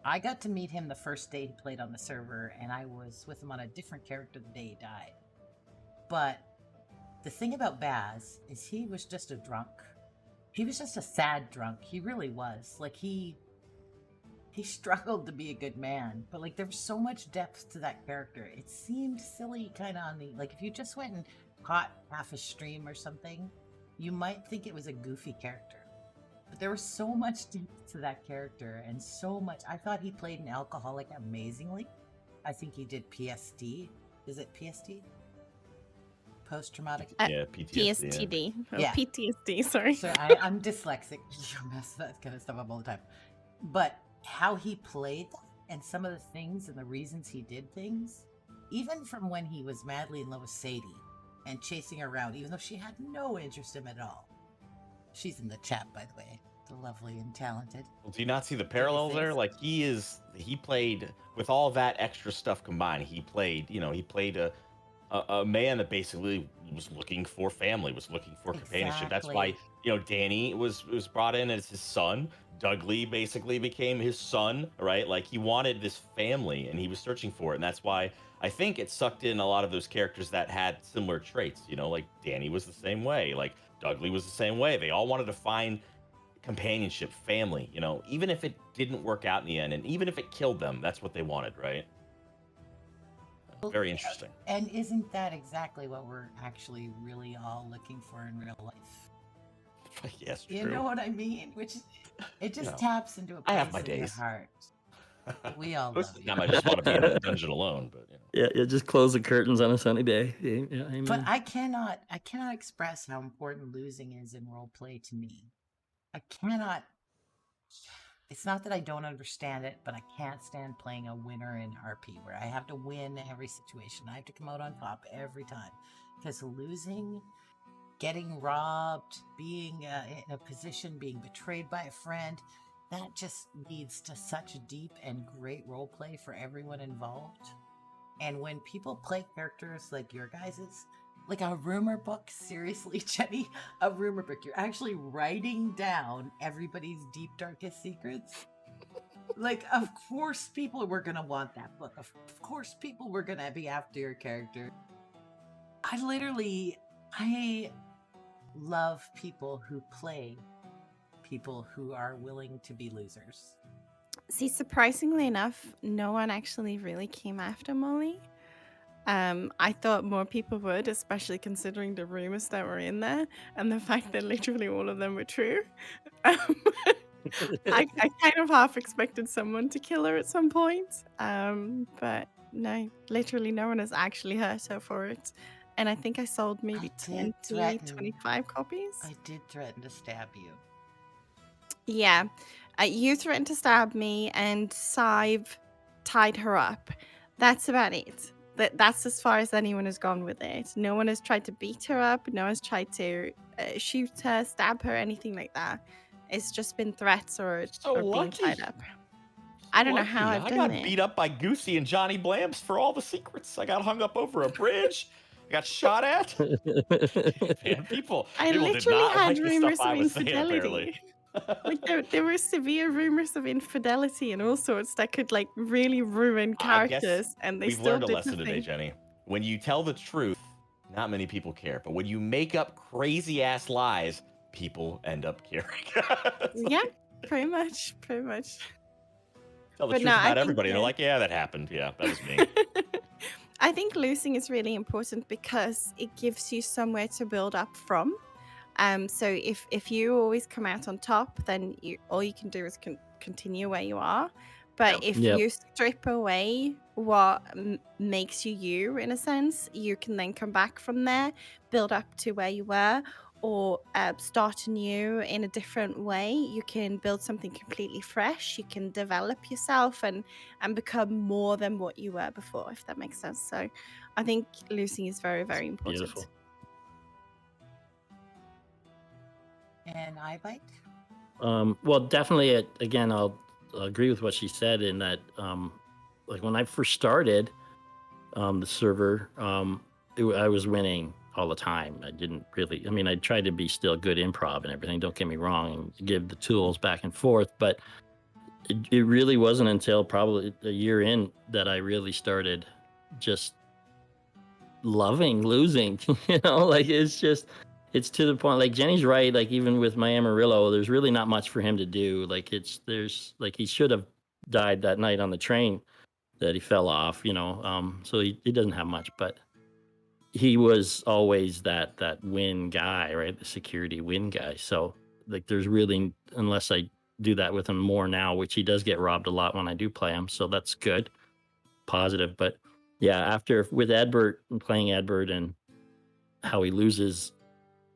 I got to meet him the first day he played on the server, and I was with him on a different character the day he died. But the thing about Baz is he was just a drunk. He was just a sad drunk. He really was. Like, he struggled to be a good man, but like there was so much depth to that character. It seemed silly kind of on the, like, if you just went and caught half a stream or something, you might think it was a goofy character. But there was so much depth to that character, and so much. I thought he played an alcoholic amazingly. I think he did PSD. Is it PSD? Post traumatic. Yeah, PTSD. PSTD. Oh, Yeah. PTSD. Sorry. So I'm dyslexic. You mess that kind of stuff up all the time. But how he played and some of the things and the reasons he did things, even from when he was madly in love with Sadie and chasing her around, even though she had no interest in him at all. She's in the chat, by the way. The lovely and talented. Well, do you not see the parallels there? Like, he played with all that extra stuff combined. He played a man that basically was looking for family, was looking for companionship. That's why, Danny was brought in as his son. Dudley basically became his son, right? Like, he wanted this family and he was searching for it. And that's why I think it sucked in a lot of those characters that had similar traits, like Danny was the same way, like Dudley was the same way. They all wanted to find companionship, family, even if it didn't work out in the end, and even if it killed them, that's what they wanted, right? Very interesting. And isn't that exactly what we're actually really all looking for in real life? Yes, true. You know what I mean? Which it just No. taps into a I place have my in days. your heart. We all Most love of the you. time, I just want to be in a dungeon alone, but Yeah, just close the curtains on a sunny day. Yeah, amen. But I cannot express how important losing is in role play to me. I cannot. It's not that I don't understand it, but I can't stand playing a winner in RP where I have to win every situation. I have to come out on top every time. Because losing, getting robbed, being in a position, being betrayed by a friend, that just leads to such deep and great role play for everyone involved. And when people play characters like your guys's, like a rumor book, seriously, Jenny, a rumor book, you're actually writing down everybody's deep, darkest secrets. Like, of course people were going to want that book. Of course people were going to be after your character. I love people who play people who are willing to be losers. See, surprisingly enough, no one actually really came after Molly. I thought more people would, especially considering the rumors that were in there and the fact that literally all of them were true. I kind of half expected someone to kill her at some point, but no, literally no one has actually hurt her for it. And I think I sold maybe I did 25 copies. I did threaten to stab you. Yeah, you threatened to stab me, and Sive tied her up. That's about it. That's as far as anyone has gone with it. No one has tried to beat her up. No one's tried to shoot her, stab her, anything like that. It's just been threats or being tied up. I don't know how I've done got it. beat up by Goosey and Johnny Blams for all the secrets. I got hung up over a bridge. I got shot at. Man, people literally did not had like the rumors stuff I of was saying, infidelity. apparently. Like there were severe rumors of infidelity and all sorts that could like really ruin I guess characters, and they we've still learned a did lesson today, nothing. Jenny. When you tell the truth, not many people care. But when you make up crazy ass lies, people end up caring. Yeah, pretty much. Tell the But truth no, I about think, everybody. And they're yeah. like, yeah, that happened. Yeah, that was me. I think losing is really important because it gives you somewhere to build up from. So if you always come out on top, then all you can do is continue where you are. But if you strip away what makes you in a sense, you can then come back from there, build up to where you were, or start anew in a different way. You can build something completely fresh. You can develop yourself and become more than what you were before, if that makes sense. So I think losing is very, very important. Beautiful. And I bite? Well, definitely, again, I'll agree with what she said in that, like when I first started the server, I was winning all the time. I didn't really. I mean, I tried to be still good improv and everything. Don't get me wrong, and give the tools back and forth, but it really wasn't until probably a year in that I really started just loving losing. Like it's to the point. Like Jenny's right. Like even with my Amarillo, there's really not much for him to do. Like there's like he should have died that night on the train that he fell off. So he doesn't have much, but he was always that win guy, right? The security win guy. So like there's really, unless I do that with him more now, which he does get robbed a lot when I do play him, so that's good, positive. But yeah, after with Edbert and playing Edbert and how he loses,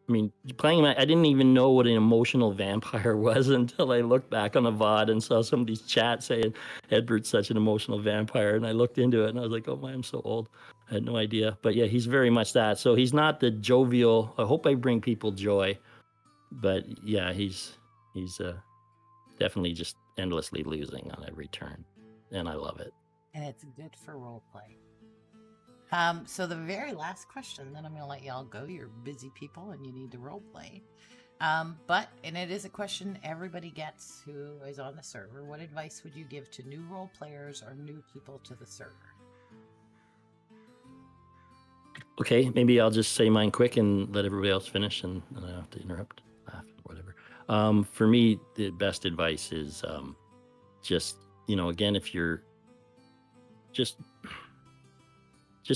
I mean, playing him, I didn't even know what an emotional vampire was until I looked back on the VOD and saw somebody's chat saying Edbert's such an emotional vampire. And I looked into it and I was like, oh my, I'm so old. I had no idea. But yeah, he's very much that. So he's not the jovial, I hope I bring people joy. But yeah, he's definitely just endlessly losing on every turn. And I love it. And it's good for role play. So the very last question, then I'm going to let y'all go. You're busy people and you need to role play. And it is a question everybody gets who is on the server. What advice would you give to new role players or new people to the server? Okay, maybe I'll just say mine quick and let everybody else finish, and I don't have to interrupt, laugh, whatever. For me, the best advice is just, again, if you're just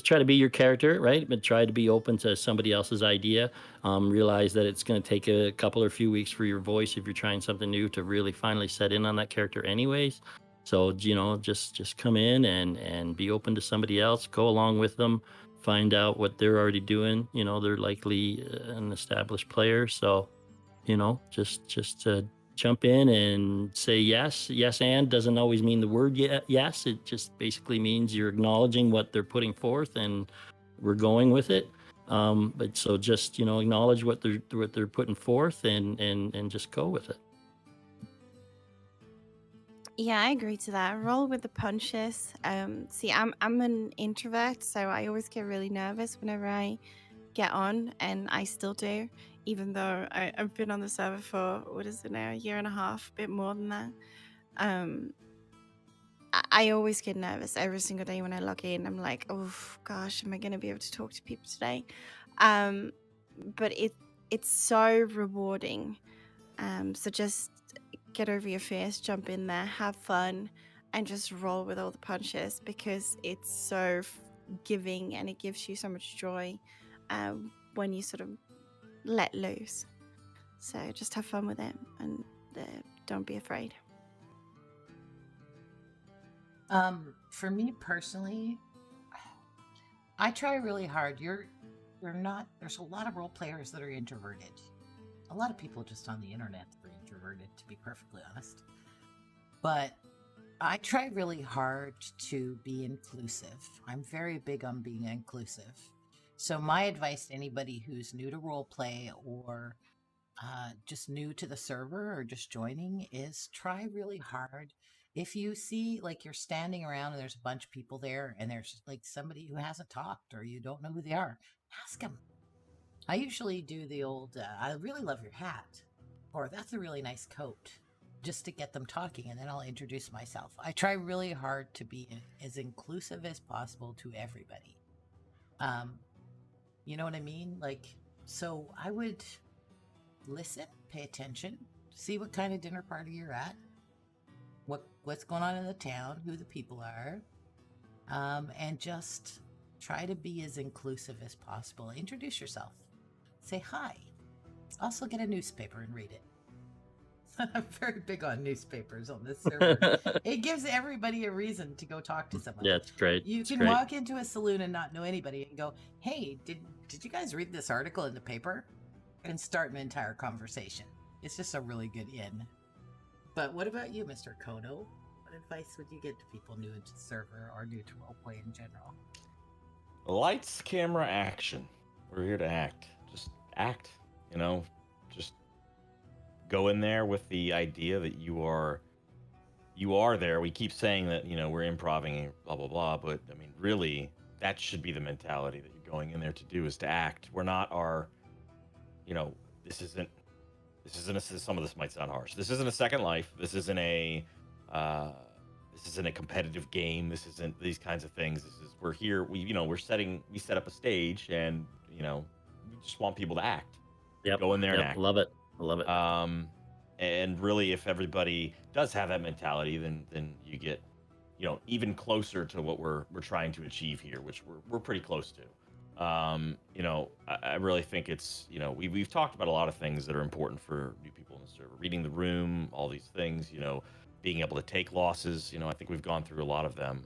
try to be your character, right? But try to be open to somebody else's idea. Realize that it's going to take a couple or few weeks for your voice, if you're trying something new, to really finally set in on that character anyways. So, just come in and be open to somebody else, go along with them, find out what they're already doing. They're likely an established player. So, just jump in and say yes. Yes, and doesn't always mean the word yes. It just basically means you're acknowledging what they're putting forth and we're going with it. But so just, acknowledge what they're putting forth and just go with it. Yeah, I agree to that. Roll with the punches. See, I'm an introvert, so I always get really nervous whenever I get on, and I still do, even though I've been on the server for, what is it now, a year and a half, a bit more than that. I always get nervous every single day when I log in. I'm like, oh gosh, am I going to be able to talk to people today? But it's so rewarding. So just get over your fears, jump in there, have fun, and just roll with all the punches, because it's so giving and it gives you so much joy when you sort of let loose. So just have fun with it and don't be afraid. For me personally, I try really hard. You're not, there's a lot of role players that are introverted. A lot of people just on the internet that are introverted, to be perfectly honest. But I try really hard to be inclusive. I'm very big on being inclusive. So my advice to anybody who's new to role play or just new to the server or just joining is try really hard. If you see like you're standing around and there's a bunch of people there and there's like somebody who hasn't talked or you don't know who they are, ask them. I usually do the old, I really love your hat, or that's a really nice coat, just to get them talking, and then I'll introduce myself. I try really hard to be as inclusive as possible to everybody. You know what I mean? Like, so I would listen, pay attention, see what kind of dinner party you're at, what's going on in the town, who the people are, and just try to be as inclusive as possible. Introduce yourself. Say hi. Also get a newspaper and read it. I'm very big on newspapers on this server. It gives everybody a reason to go talk to someone. Yeah, it's great. You can walk into a saloon and not know anybody and go, hey, did you guys read this article in the paper? And start an entire conversation. It's just a really good in. But what about you, Mr. Kono? What advice would you give to people new to the server or new to roleplay in general? Lights, camera, action. We're here to act. Just act, just go in there with the idea that you are there. We keep saying that, we're improvising, blah, blah, blah. But I mean, really, that should be the mentality that you're going in there to do, is to act. We're not our, you know, this isn't some of this might sound harsh. This isn't a Second Life. This isn't a competitive game. This isn't these kinds of things. We're here. We set up a stage, and we just want people to act. Yep. Go in there and act. Love it. I love it. And really, if everybody does have that mentality, then you get, even closer to what we're trying to achieve here, which we're pretty close to. I really think it's, we've talked about a lot of things that are important for new people in the server, reading the room, all these things, being able to take losses. I think we've gone through a lot of them.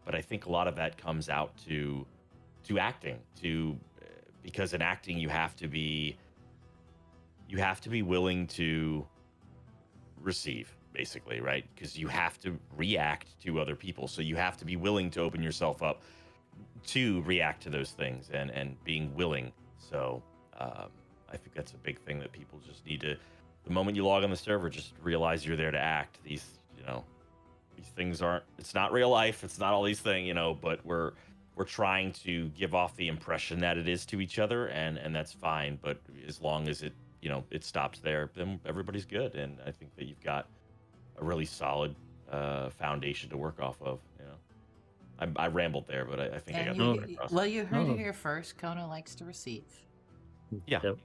But I think a lot of that comes out to acting, because in acting, you have to be willing to receive, basically, right? Because you have to react to other people. So you have to be willing to open yourself up to react to those things, and being willing. So I think that's a big thing that people just need to, the moment you log on the server, just realize you're there to act. These things it's not real life. It's not all these things, but we're trying to give off the impression that it is to each other, and that's fine. But as long as it stops there, then everybody's good. And I think that you've got a really solid foundation to work off of. I rambled there, but I think I got the point across. Well, you heard it here first. Kono likes to receive. Yeah. Yep.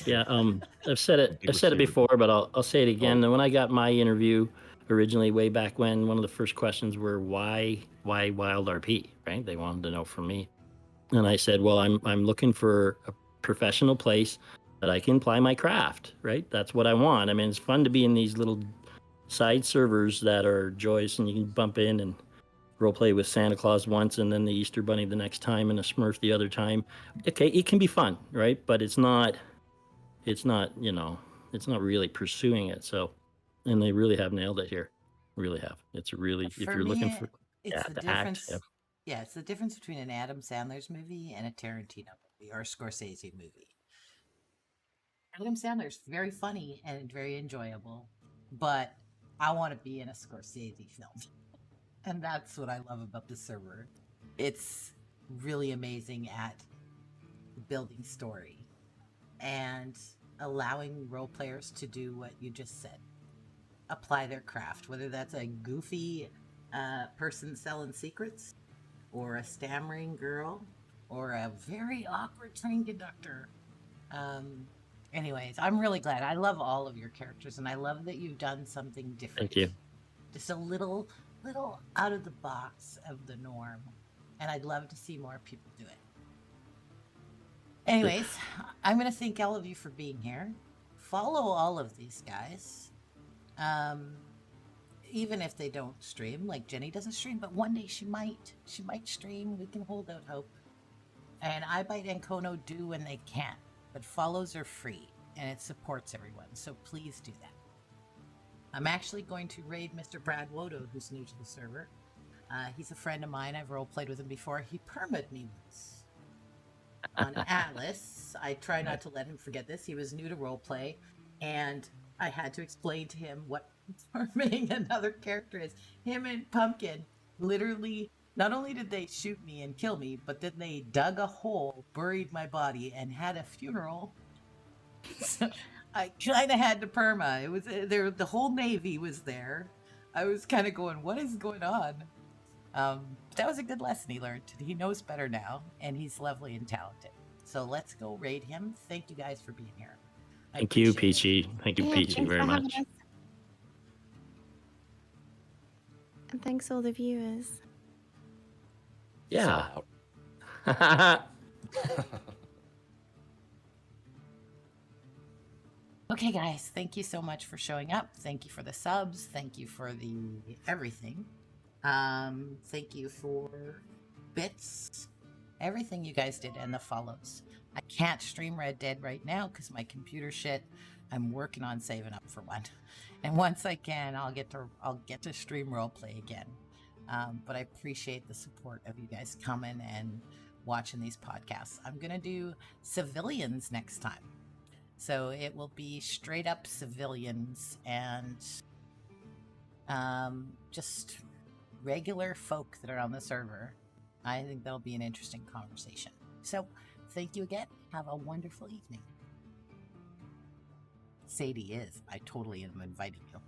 Yeah. I've said it before, but I'll say it again. When I got my interview originally, way back when, one of the first questions were why WildRP, right? They wanted to know from me, and I said, well, I'm looking for a professional place that I can apply my craft, right? That's what I want. I mean, it's fun to be in these little side servers that are joyous, and you can bump in and role play with Santa Claus once, and then the Easter Bunny the next time, and a Smurf the other time. Okay, it can be fun, right? But it's not really pursuing it. So, and they really have nailed it here. Really have. It's really, if you're looking for, it's the difference. Act, yeah, it's the difference between an Adam Sandler's movie and a Tarantino movie or a Scorsese movie. Adam Sandler's very funny and very enjoyable, but I want to be in a Scorsese film. And that's what I love about the server. It's really amazing at building story and allowing role players to do what you just said. Apply their craft, whether that's a goofy person selling secrets, or a stammering girl, or a very awkward train conductor. Anyways, I'm really glad. I love all of your characters, and I love that you've done something different. Thank you. Just a little out of the box of the norm, and I'd love to see more people do it. Anyways, I'm going to thank all of you for being here. Follow all of these guys, even if they don't stream. Like Jenny doesn't stream, but one day she might stream. We can hold out hope. And iBite and Kono do when they can, but follows are free and it supports everyone, so please do that. I'm actually going to raid Mr. Brad Wodo, who's new to the server. He's a friend of mine. I've role-played with him before. He perma'd me once on Atlas. I try not to let him forget this. He was new to roleplay, and I had to explain to him what permitting another character is. Him and Pumpkin, literally, not only did they shoot me and kill me, but then they dug a hole, buried my body, and had a funeral. So I kind of had to perma. It was there. The whole Navy was there. I was kind of going, what is going on? That was a good lesson he learned. He knows better now, and he's lovely and talented. So let's go raid him. Thank you guys for being here. Thank you, Peachy. Thank you, Peachy, very much. And thanks all the viewers. Yeah. Okay, guys, thank you so much for showing up. Thank you for the subs. Thank you for the everything. Thank you for bits, everything you guys did, and the follows. I can't stream Red Dead right now because my computer shit. I'm working on saving up for one, and once I can, I'll get to stream roleplay again. But I appreciate the support of you guys coming and watching these podcasts. I'm gonna do civilians next time. So it will be straight up civilians and just regular folk that are on the server. I think that'll be an interesting conversation. So, thank you again. Have a wonderful evening. Sadie is. I totally am inviting you.